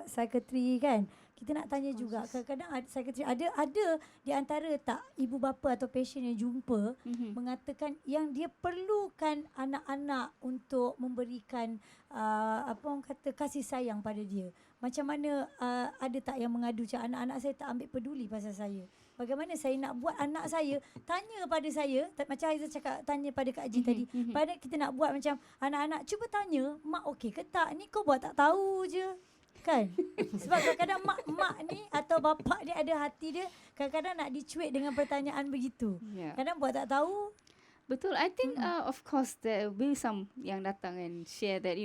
psikiatri kan. Kita nak tanya juga kadang-kadang psikiatri ada di antara tak ibu bapa atau pasien yang jumpa mengatakan yang dia perlukan anak-anak untuk memberikan orang kata kasih sayang pada dia. Macam mana ada tak yang mengadu macam anak-anak saya tak ambil peduli pasal saya. Bagaimana saya nak buat anak saya tanya pada saya, macam Aizah cakap tanya pada Kak Haji tadi. Pada kita nak buat macam anak-anak cuba tanya, mak okey ke tak? Ni kau buat tak tahu je. Kan? Sebab kadang-kadang mak ni atau bapa ni ada hati dia kadang-kadang nak dicuit dengan pertanyaan begitu. Kadang buat tak tahu. Betul. I think of course there will be some yang datang and share that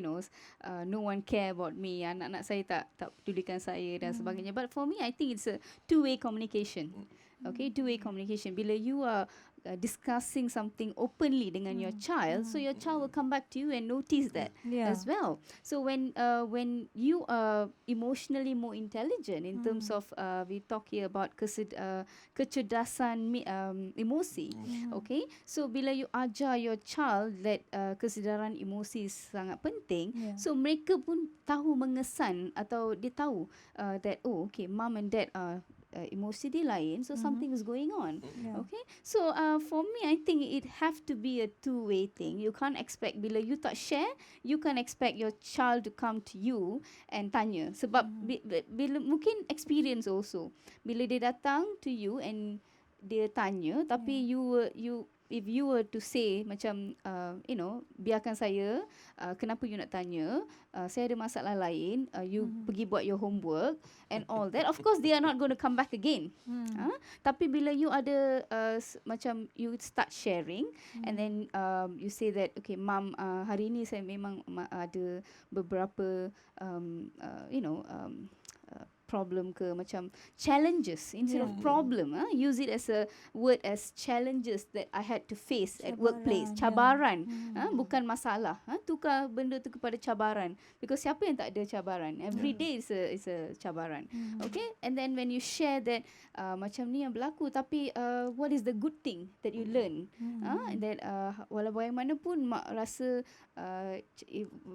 no one care about me. Anak-anak saya tak pedulikan saya dan sebagainya. But for me, I think it's a two-way communication. Okay, two-way communication. Bila you are discussing something openly dengan your child, so your child will come back to you and notice that as well. So when you are emotionally more intelligent in terms of we talk here about kecerdasan emosi, okay. So bila you ajar your child that kesedaran emosi sangat penting, so mereka pun tahu mengesan atau dia tahu that okay, mom and dad are emosi dia lain, so something is going on. Okay, so for me, I think it have to be a two-way thing. You can't expect bila you tak share, you can't expect your child to come to you and tanya. Sebab bila mungkin experience also, bila dia datang to you and dia tanya, tapi if you were to say macam biarkan saya, kenapa you nak tanya, saya ada masalah lain, you pergi buat your homework and all that, of course they are not going to come back again. Tapi bila you ada macam you start sharing and then you say that okay mom, hari ini saya memang ada beberapa problem ke macam challenges instead of problem, use it as a word as challenges that I had to face at workplace, cabaran, bukan masalah, tukar benda tu kepada cabaran, because siapa yang tak ada cabaran, every day is a cabaran. Okay, and then when you share that macam ni yang berlaku, tapi what is the good thing that you learn, that walaupun yang mana pun mak rasa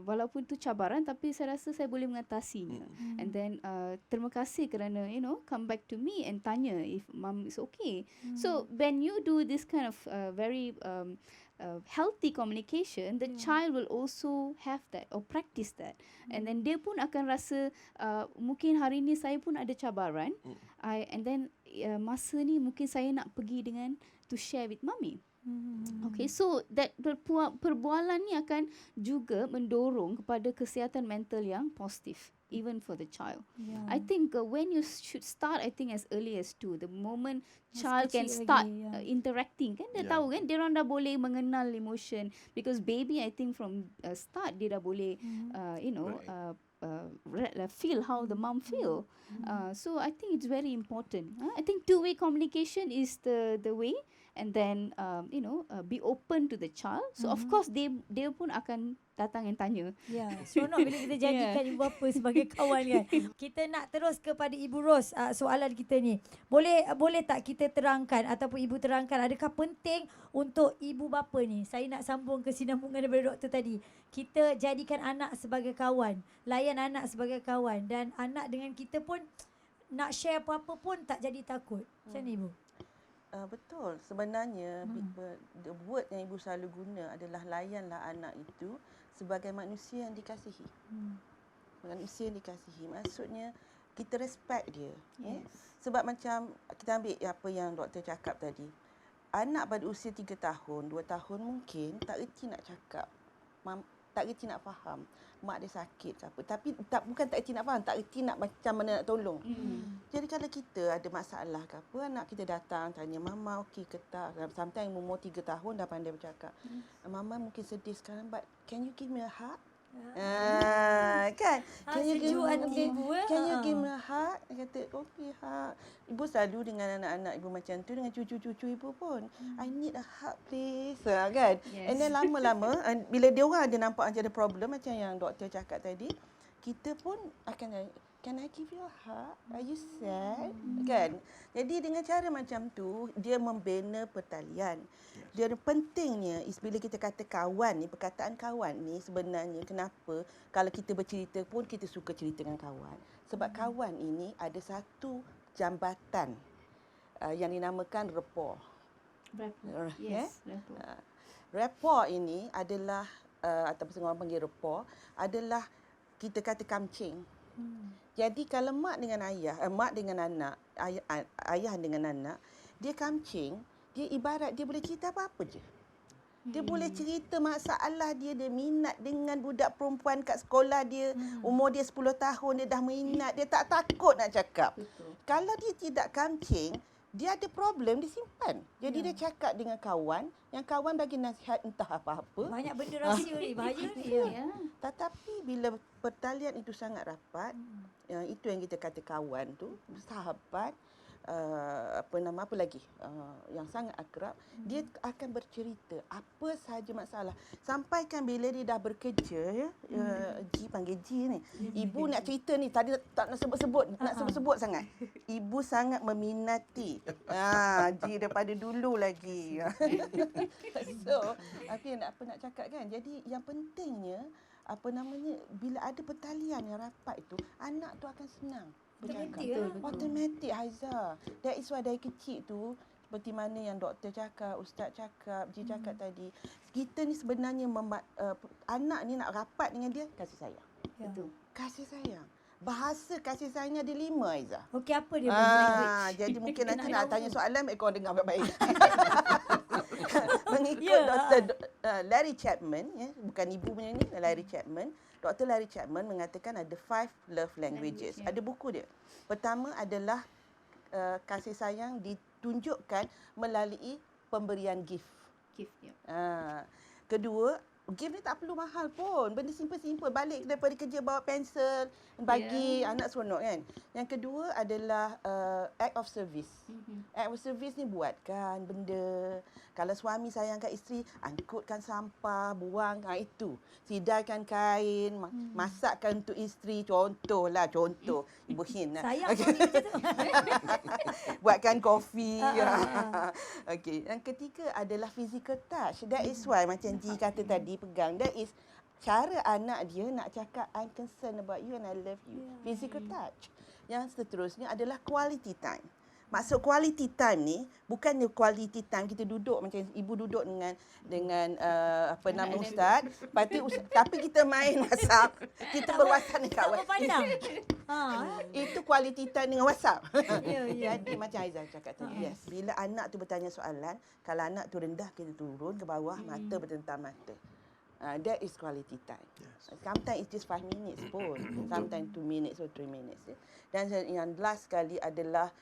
walaupun tu cabaran, tapi saya rasa saya boleh mengatasinya, and then terima kasih kerana come back to me and tanya if mom is okay. So when you do this kind of very healthy communication, the child will also have that or practice that, and then dia pun akan rasa mungkin hari ni saya pun ada cabaran, and then masa ni mungkin saya nak pergi dengan to share with mommy. Okay, so that perbualan ni akan juga mendorong kepada kesihatan mental yang positif, even for the child. I think when you should start, I think as early as 2, the moment child can start interacting, kan dia tahu kan, dia orang dah boleh mengenal emotion, because baby I think from start dia dah boleh feel how the mom feel. So I think it's very important. I think two-way communication is the way, and then be open to the child. So of course dia pun akan datang and tanya. Seronok bila kita jadikan ibu bapa sebagai kawan kan. Kita nak terus kepada Ibu Ros, soalan kita ni. Boleh tak kita terangkan ataupun ibu terangkan, adakah penting untuk ibu bapa ni, saya nak sambung kesinambungan daripada doktor tadi, kita jadikan anak sebagai kawan, layan anak sebagai kawan, dan anak dengan kita pun nak share apa-apa pun tak jadi takut. Macam ni Ibu? Betul. Sebenarnya the word yang ibu selalu guna adalah layanlah anak itu sebagai manusia yang dikasihi. Manusia yang dikasihi. Maksudnya kita respect dia. Yes. Sebab macam kita ambil apa yang doktor cakap tadi. Anak pada usia 3 tahun, 2 tahun mungkin tak reti nak cakap. Tak reti nak faham. Mak dia sakit ke apa. Tapi bukan tak reti nak faham, tak reti nak macam mana nak tolong. Jadi kalau kita ada masalah ke apa, anak kita datang tanya, Mama okey ke tak? Sometimes umur 3 tahun dah pandai bercakap. Mama mungkin sedih sekarang, but can you give me a hug? Kan? Sejuk hati ibu. Can you give me a hug? Dia kata, okey hug. Ibu selalu dengan anak-anak ibu macam tu, dengan cucu-cucu ibu pun. I need a hug please. Kan? Yes. And then lama-lama, bila dia orang ada nampak macam ada problem, macam yang doktor cakap tadi, kita pun akan, can I give you a hug? Are you sad? Kan? Jadi dengan cara macam tu, dia membina pertalian. Dia pentingnya is bila kita kata kawan ni, perkataan kawan ni sebenarnya kenapa kalau kita bercerita pun kita suka cerita dengan kawan. Sebab kawan ini ada satu jambatan yang dinamakan rapport. Rapport. Yes, rapport. Rapport ini adalah ataupun orang panggil rapport adalah kita kata kamcing. Jadi kalau mak dengan ayah, mak dengan anak, ayah dengan anak, dia kamcing, dia ibarat dia boleh cerita apa-apa je. Dia boleh cerita masalah dia minat dengan budak perempuan kat sekolah dia, umur dia 10 tahun dia dah minat, dia tak takut nak cakap. Betul. Kalau dia tidak kamcing, dia ada problem, dia simpan. Jadi dia cakap dengan kawan, yang kawan bagi nasihat entah apa-apa. Banyak benda rahsia ni, bahaya ni. Ya. Tetapi bila pertalian itu sangat rapat, itu yang kita kata kawan tu, sahabat, apa lagi, yang sangat akrab, dia akan bercerita apa sahaja masalah. Sampaikan bila dia dah bekerja, G panggil G ni. Ibu nak cerita ni, tadi tak nak sebut-sebut, nak sebut-sebut sangat. Ibu sangat meminati. G daripada dulu lagi. So, apa nak cakap kan? Jadi yang pentingnya bila ada pertalian yang rapat itu, anak tu akan senang bercakap. Automatik Haiza. That is why dari kecil tu, seperti mana yang doktor cakap, ustaz cakap, Ji cakap tadi, kita ni sebenarnya anak ni nak rapat dengan dia, kasih sayang. Betul. Kasih sayang. Bahasa kasih sayangnya ada 5, Aiza. Okey, apa dia body language? Jadi mungkin nanti nak tanya soalan, kau dengar baik-baik. Mengikut Ya. Dr. Larry Chapman, bukan ibu punya ni, Larry Chapman. Dr. Larry Chapman mengatakan ada 5 love languages. Ada buku dia. Pertama adalah kasih sayang ditunjukkan melalui pemberian gift. Gift, ya. Kedua, gift ni tak perlu mahal pun. Benda simple-simple. Balik daripada kerja bawa pensel, bagi anak seronok kan. Yang kedua adalah act of service. Act of service ni buatkan benda. Kalau suami sayang kat isteri, angkutkan sampah, buang, itu. Sidarkan kain, masakkan untuk isteri. Contoh. Ibu Hin. Sayang suami macam tu. Buatkan kopi. Okey. Yang ketiga adalah physical touch. That is why macam Ji kata tadi, pegang. That is cara anak dia nak cakap, I'm concerned about you and I love you. Physical touch. Yang seterusnya adalah quality time. Maksud quality time ni bukannya quality time kita duduk macam ibu duduk dengan ustaz, tapi kita main WhatsApp, kita berwhatsapp dengan kawan. Tak pandang. Itu quality time dengan WhatsApp. Ya. Jadi macam Aizah cakap tadi, yes, bila anak tu bertanya soalan, kalau anak tu rendah kita turun ke bawah, mata bertentam mata. That is quality time. Yes. Sometimes it's just 5 minutes pun. Sometimes 2 minutes or 3 minutes. Dan yang last sekali adalah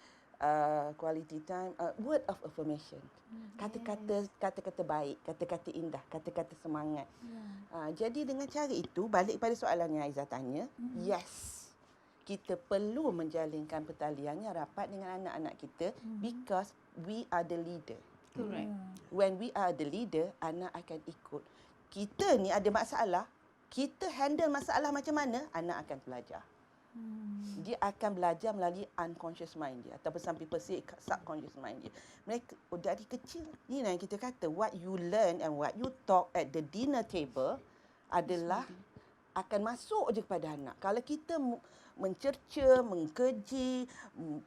quality time, word of affirmation. Kata-kata baik, kata-kata indah, kata-kata semangat. Jadi dengan cara itu, balik pada soalan yang Aizah tanya, yes, kita perlu menjalinkan pertalian yang rapat dengan anak-anak kita because we are the leader. Correct. When we are the leader, anak akan ikut. Kita ni ada masalah, kita handle masalah macam mana, anak akan belajar. Dia akan belajar melalui unconscious mind dia, ataupun some people say subconscious mind dia. Mereka dari kecil ni yang kita kata what you learn and what you talk at the dinner table adalah akan masuk je kepada anak. Kalau kita mencerca, mengkeji,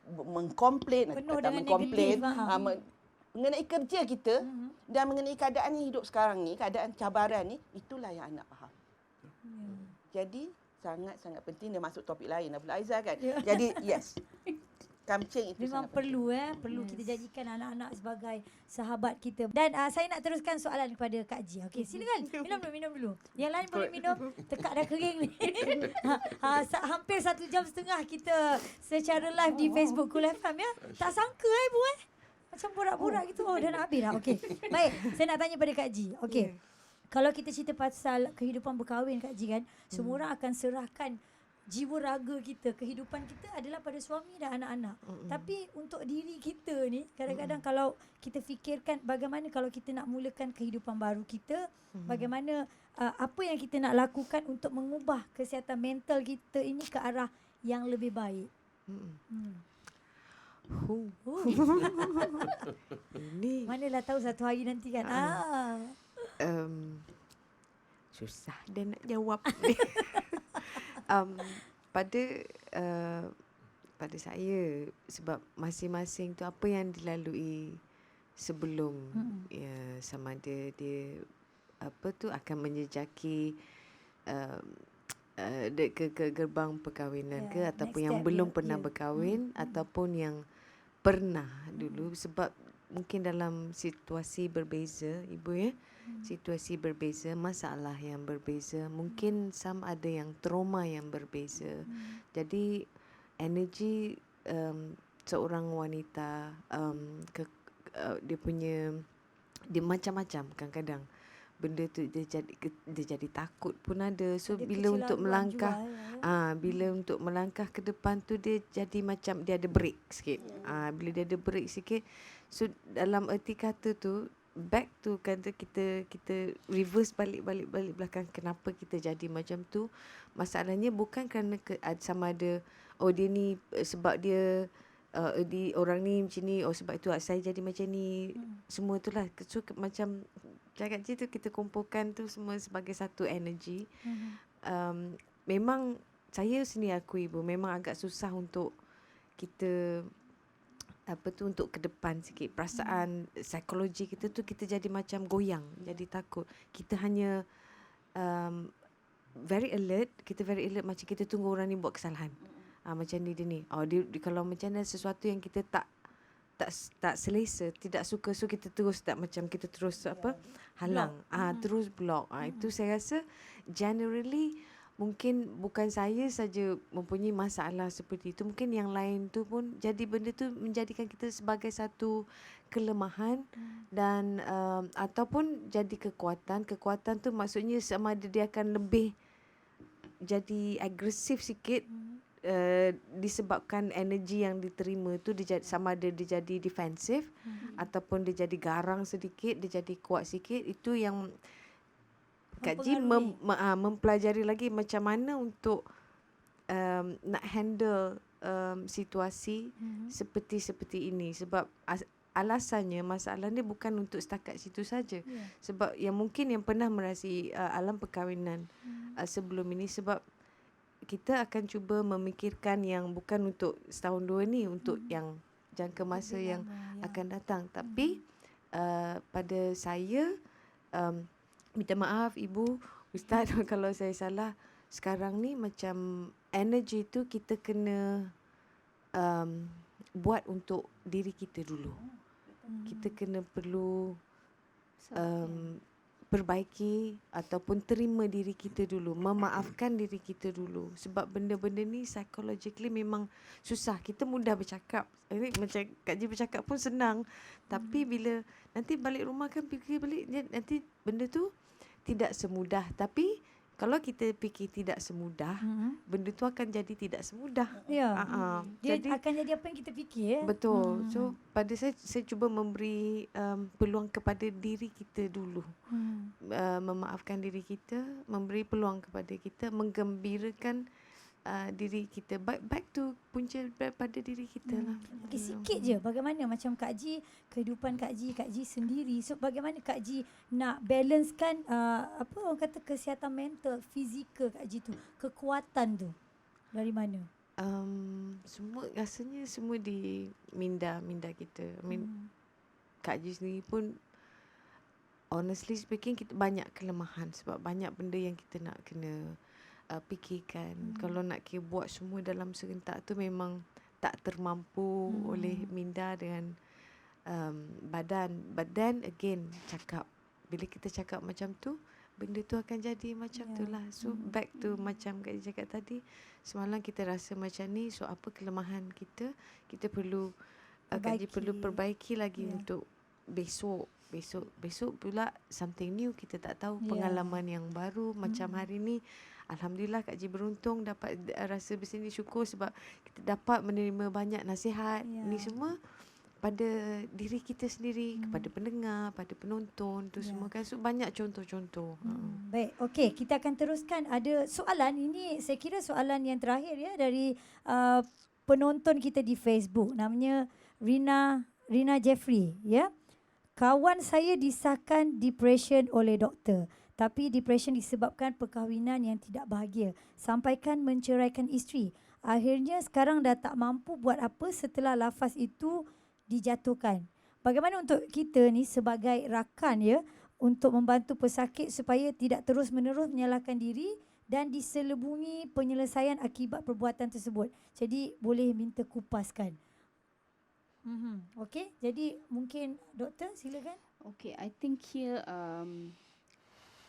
mengkomplain, Penuh kata dengan mengkomplain, negatif, mengenai kerja kita dan mengenai keadaan yang hidup sekarang ni, keadaan cabaran ni, itulah yang anak faham. Jadi sangat-sangat penting. Dia masuk topik lain lah pula Aizah kan. Jadi yes, kamcing itu Memang sangat perlu perlu kita jadikan anak-anak sebagai sahabat kita. Dan saya nak teruskan soalan kepada Kak Ji. Okey, silakan. Minum dulu. Yang lain boleh minum. Tekak dah kering ni. Hampir 1 jam setengah kita secara live di Facebook Cool FM ya. Tak sangka Ibu macam borak-borak gitu. Oh, dah nak habis dah. Okey. Baik, saya nak tanya pada Kak Ji. Okey. Kalau kita cerita pasal kehidupan berkahwin Kak Ji kan, semua orang akan serahkan jiwa raga kita, kehidupan kita adalah pada suami dan anak-anak. Tapi untuk diri kita ni, kadang-kadang kalau kita fikirkan bagaimana kalau kita nak mulakan kehidupan baru kita, bagaimana apa yang kita nak lakukan untuk mengubah kesihatan mental kita ini ke arah yang lebih baik. Ini Manalah tahu satu hari nanti kan. susah dia nak jawab. Pada saya, sebab masing-masing tu apa yang dilalui sebelum sama ada dia apa tu akan menjejaki ke gerbang perkahwinan ke ataupun yang belum pernah berkahwin ataupun yang pernah dulu, sebab mungkin dalam situasi berbeza ibu ya, situasi berbeza, masalah yang berbeza, mungkin sama ada yang trauma yang berbeza. Jadi energi seorang wanita dia macam-macam. Kadang-kadang benda tu dia jadi takut pun ada. So Ada bila untuk melangkah bila untuk melangkah ke depan tu dia jadi macam dia ada break sikit. Bila dia ada break sikit, so dalam erti kata tu back tu kata kita reverse balik belakang, kenapa kita jadi macam tu. Masalahnya bukan kerana sama ada dia ni sebab dia di orang ni macam ni, sebab itu saya jadi macam ni. Semua itulah. So macam cakap tu kita kumpulkan tu semua sebagai satu energi. Memang saya sendiri akui ibu, memang agak susah untuk kita untuk ke depan sikit. Perasaan psikologi kita tu kita jadi macam goyang, jadi takut. Kita hanya very alert, macam kita tunggu orang ni buat kesalahan. Macam ni dia ni. Dia kalau macam ada sesuatu yang kita tak selesa, tidak suka, so kita terus halang, terus block. Itu saya rasa generally mungkin bukan saya saja mempunyai masalah seperti itu, mungkin yang lain tu pun. Jadi benda tu menjadikan kita sebagai satu kelemahan dan ataupun jadi kekuatan. Kekuatan tu maksudnya sama ada dia akan lebih jadi agresif sikit, disebabkan energi yang diterima tu sama ada dia jadi defensif ataupun dia jadi garang sedikit, dia jadi kuat sikit. Itu yang Kak Ji mempelajari lagi macam mana untuk nak handle situasi seperti ini. Sebab alasannya masalah ni bukan untuk setakat situ saja. Sebab yang mungkin yang pernah merasai alam perkahwinan sebelum ini, sebab kita akan cuba memikirkan yang bukan untuk setahun dua ni, untuk yang jangka masa yang akan datang. Tapi pada saya, minta maaf ibu, ustaz kalau saya salah, sekarang ni macam energi tu kita kena buat untuk diri kita dulu. Kita kena perlu perbaiki ataupun terima diri kita dulu, memaafkan diri kita dulu. Sebab benda-benda ni psychologically memang susah. Kita mudah bercakap, macam Kak Ji bercakap pun senang, tapi bila nanti balik rumah kan fikir balik, nanti benda tu tidak semudah. Tapi kalau kita fikir tidak semudah, benda tu akan jadi tidak semudah. Dia akan jadi apa yang kita fikir. Betul. So pada saya cuba memberi peluang kepada diri kita dulu. Memaafkan diri kita, memberi peluang kepada kita, menggembirakan diri kita, back to punca pada diri kita lah. Okey, sikit je bagaimana macam Kak Ji, kehidupan Kak Ji sendiri. So bagaimana Kak Ji nak balancekan apa orang kata kesihatan mental, fizikal Kak Ji tu, kekuatan tu dari mana? Semua rasanya semua di minda kita. I mean, Kak Ji sendiri pun honestly speaking kita banyak kelemahan sebab banyak benda yang kita nak kena fikirkan. Kalau nak buat semua dalam serentak tu memang tak termampu oleh minda dengan badan. But then again bila kita cakap macam tu, benda tu akan jadi macam tu lah. So back to macam Kak Ji cakap tadi, semalam kita rasa macam ni, so apa kelemahan kita perlu Kak Ji perlu perbaiki lagi untuk besok pula something new, kita tak tahu, pengalaman yang baru. Macam hari ni alhamdulillah Kak Ji beruntung dapat rasa bersini syukur sebab kita dapat menerima banyak nasihat. Ni semua pada diri kita sendiri, kepada pendengar, pada penonton tu semua kan. So banyak contoh-contoh. Baik, okey, kita akan teruskan. Ada soalan, ini saya kira soalan yang terakhir ya dari penonton kita di Facebook. Namanya Rina Jeffrey ya. Kawan saya disahkan depression oleh doktor. Tapi depression disebabkan perkahwinan yang tidak bahagia. Sampaikan menceraikan isteri. Akhirnya sekarang dah tak mampu buat apa setelah lafaz itu dijatuhkan. Bagaimana untuk kita ni sebagai rakan ya, untuk membantu pesakit supaya tidak terus-menerus menyalahkan diri dan diselubungi penyelesaian akibat perbuatan tersebut. Jadi boleh minta kupaskan. Okey, jadi mungkin doktor silakan. Okay, I think here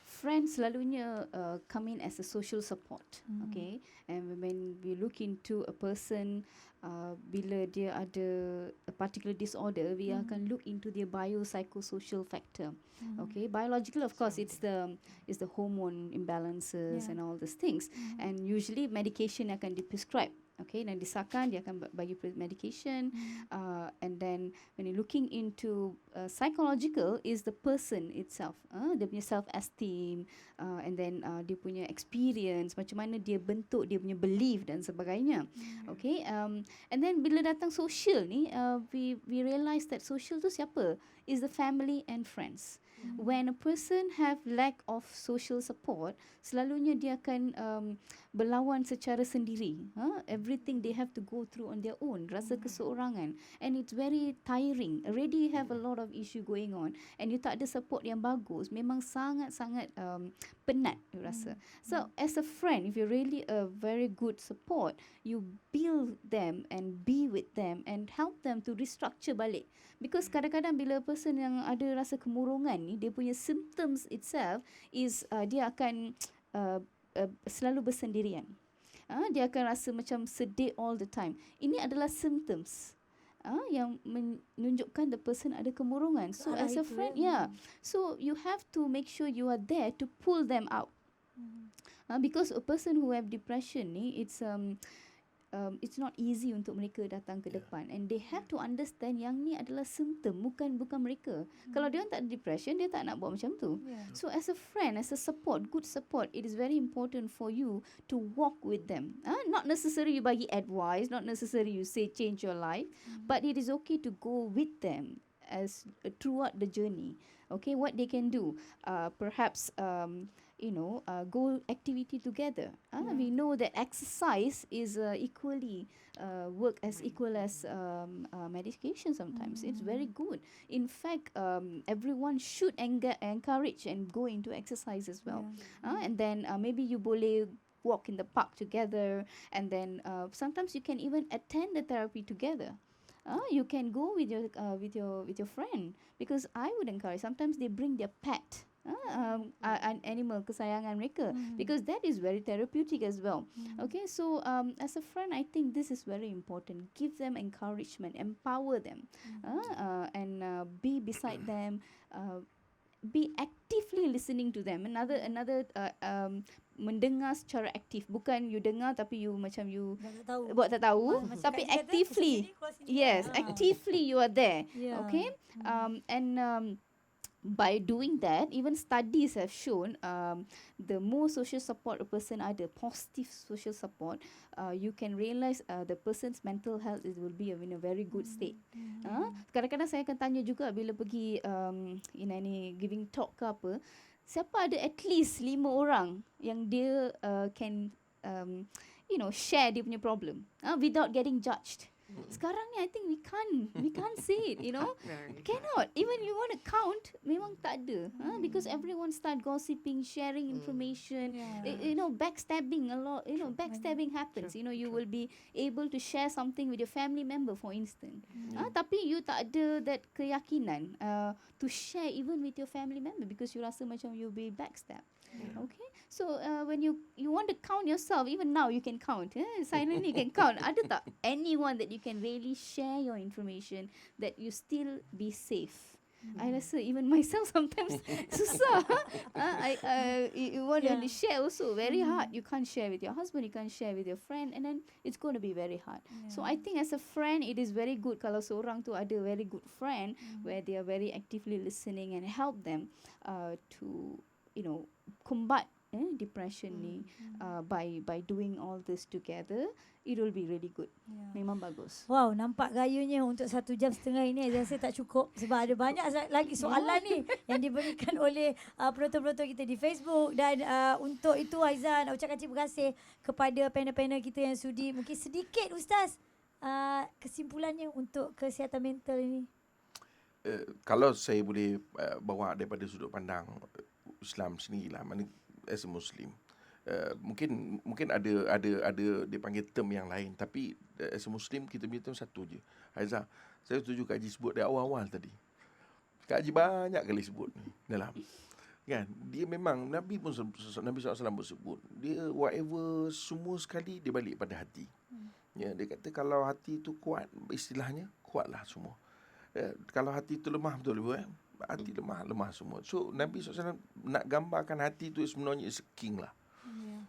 friends selalunya come in as a social support. Okay, and when we look into a person, bila dia ada a particular disorder, we akan look into their biopsychosocial factor. Okay, biological of course it's the hormone imbalances and all these things, and usually medication akan di-prescribe. Okay, dan disahkan dia akan bagi medication, and then when you're looking into psychological is the person itself, dia punya self-esteem, and then dia punya experience, macam mana dia bentuk dia punya belief dan sebagainya. Okay, and then bila datang social ni, we realize that social tu siapa? Is the family and friends. When a person have lack of social support, selalunya dia akan berlawan secara sendiri. Everything they have to go through on their own. Rasa keseorangan. And it's very tiring. Already have a lot of issue going on. And you tak ada support yang bagus. Memang sangat-sangat penat you rasa. So as a friend, if you're really a very good support, you build them and be with them and help them to restructure balik. Because kadang-kadang bila person yang ada rasa kemurungan ni, dia punya symptoms itself is dia akan selalu bersendirian. Dia akan rasa macam sedih all the time. Ini adalah symptoms yang menunjukkan the person ada kemurungan. So as a friend, so you have to make sure you are there to pull them out. Because a person who have depression ni, it's not easy untuk mereka datang ke depan, and they have to understand yang ni adalah symptom, bukan mereka. Kalau dia tak ada depression, dia tak nak buat macam tu. So as a friend, as a support, good support, it is very important for you to walk with them. Not necessarily you bagi advice, not necessarily you say change your life, but it is okay to go with them as throughout the journey. Okay, what they can do, perhaps go activity together. We know that exercise is equally work as equal as medication sometimes. It's very good. In fact, everyone should encourage and go into exercise as well. And then maybe you boleh walk in the park together, and then sometimes you can even attend the therapy together. You can go with your friend, because I would encourage. Sometimes they bring their pet, an animal kesayangan mereka, because that is very therapeutic as well. Okay, so as a friend, I think this is very important. Give them encouragement, empower them, and be beside them. Be actively listening to them. Another mendengar secara aktif, bukan you dengar tapi you macam you buat tak tahu, tapi actively, yes, actively you are there. Okay, and by doing that, even studies have shown the more social support a person ada, positive social support, you can realize the person's mental health will be in a very good state. Kadang-kadang saya akan tanya juga bila pergi ini giving talk ke apa, siapa ada at least 5 orang yang dia can share dia punya problem without getting judged. Sekarang ni I think we can't say it, cannot. Even you want to count, memang tak ada, because everyone start gossiping, sharing information, backstabbing a lot. Backstabbing happens. You will be able to share something with your family member, for instance. Tapi you tak ada that keyakinan to share even with your family member because you rasa macam you be backstabbed. Okay, so when you want to count yourself, even now you can count. Silently you can count. Ada tak anyone that you can really share your information that you still be safe? I rasa even myself sometimes susah. You want to share also very hard. You can't share with your husband, you can't share with your friend, and then it's going to be very hard. So I think as a friend, it is very good kalau seorang tu ada very good friend where they are very actively listening and help them to combat depression ni by doing all this together. It will be really good. Memang bagus. Wow, nampak gayunya untuk 1 jam setengah ini saya rasa tak cukup sebab ada banyak lagi soalan ni yang diberikan oleh penonton-penonton kita di Facebook. Dan untuk itu Haiza nak ucapkan terima kasih kepada panel-panel kita yang sudi. Mungkin sedikit Ustaz kesimpulannya untuk kesihatan mental ini. Kalau saya boleh bawa daripada sudut pandang Islam sendirilah, mana as a Muslim, mungkin ada dia panggil term yang lain, tapi as a Muslim kita punya term satu je. Haiza, saya setuju Kak Haji sebut dari awal-awal tadi. Kak Haji banyak kali sebut ni dalam kan, dia memang Nabi SAW sebut dia whatever semua sekali dia balik pada hati. Dia kata kalau hati tu kuat, istilahnya kuatlah semua. Kalau hati tu lemah, betul hati lemah semua. So Nabi SAW nak gambarkan hati tu sebenarnya is king lah.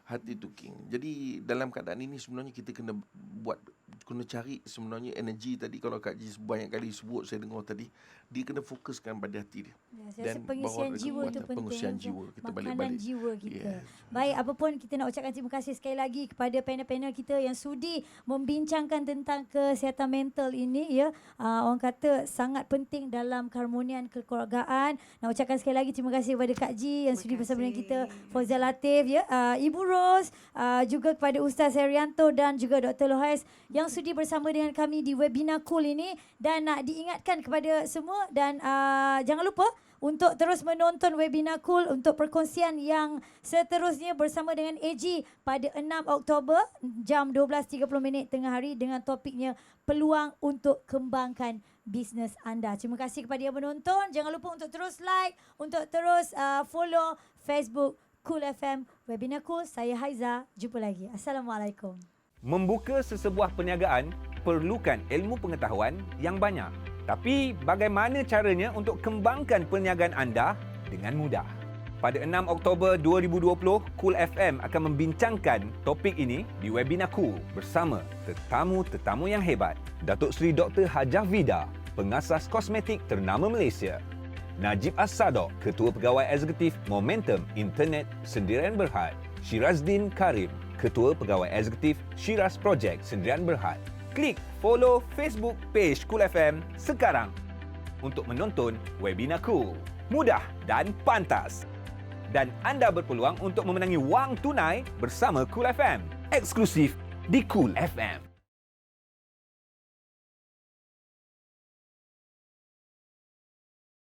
Hati tu king. Jadi dalam keadaan ini sebenarnya kita kena cari sebenarnya energi tadi. Kalau Kak Ji banyak kali sebut, saya dengar tadi, dia kena fokuskan pada hati dia. Dan pengisian jiwa tu penting. Pengisian jiwa kita makanan balik-balik. jiwa kita. Yes. Baik, apapun kita nak ucapkan terima kasih sekali lagi kepada panel-panel kita yang sudi membincangkan tentang kesihatan mental ini, ya. Orang kata sangat penting dalam keharmonian kekeluargaan. Nak ucapkan sekali lagi terima kasih kepada Kak Ji yang sudi bersama dengan kita, Fauzia Latif, ya. Ibu Ros, juga kepada Ustaz Herianto dan juga Dr. Lohais yang sudi bersama dengan kami di webinar cool ini. Dan nak diingatkan kepada semua dan jangan lupa untuk terus menonton webinar cool untuk perkongsian yang seterusnya bersama dengan AG pada 6 Oktober jam 12.30 tengah hari dengan topiknya peluang untuk kembangkan bisnes anda. Terima kasih kepada yang menonton. Jangan lupa untuk terus like, untuk terus follow Facebook Cool FM Webinar Cool. Saya Haiza. Jumpa lagi. Assalamualaikum. Membuka sesebuah perniagaan perlukan ilmu pengetahuan yang banyak. Tapi bagaimana caranya untuk kembangkan perniagaan anda dengan mudah? Pada 6 Oktober 2020, Cool FM akan membincangkan topik ini di webinar Cool bersama tetamu-tetamu yang hebat. Datuk Seri Dr. Hajah Vida, pengasas kosmetik ternama Malaysia. Najib As-Sadok, Ketua Pegawai Eksekutif Momentum Internet Sendirian Berhad. Syirazdin Karim, Ketua Pegawai Eksekutif Syiraz Project Sendirian Berhad. Klik follow Facebook page Cool FM sekarang untuk menonton webinar Cool. Mudah dan pantas. Dan anda berpeluang untuk memenangi wang tunai bersama Cool FM. Eksklusif di Cool FM.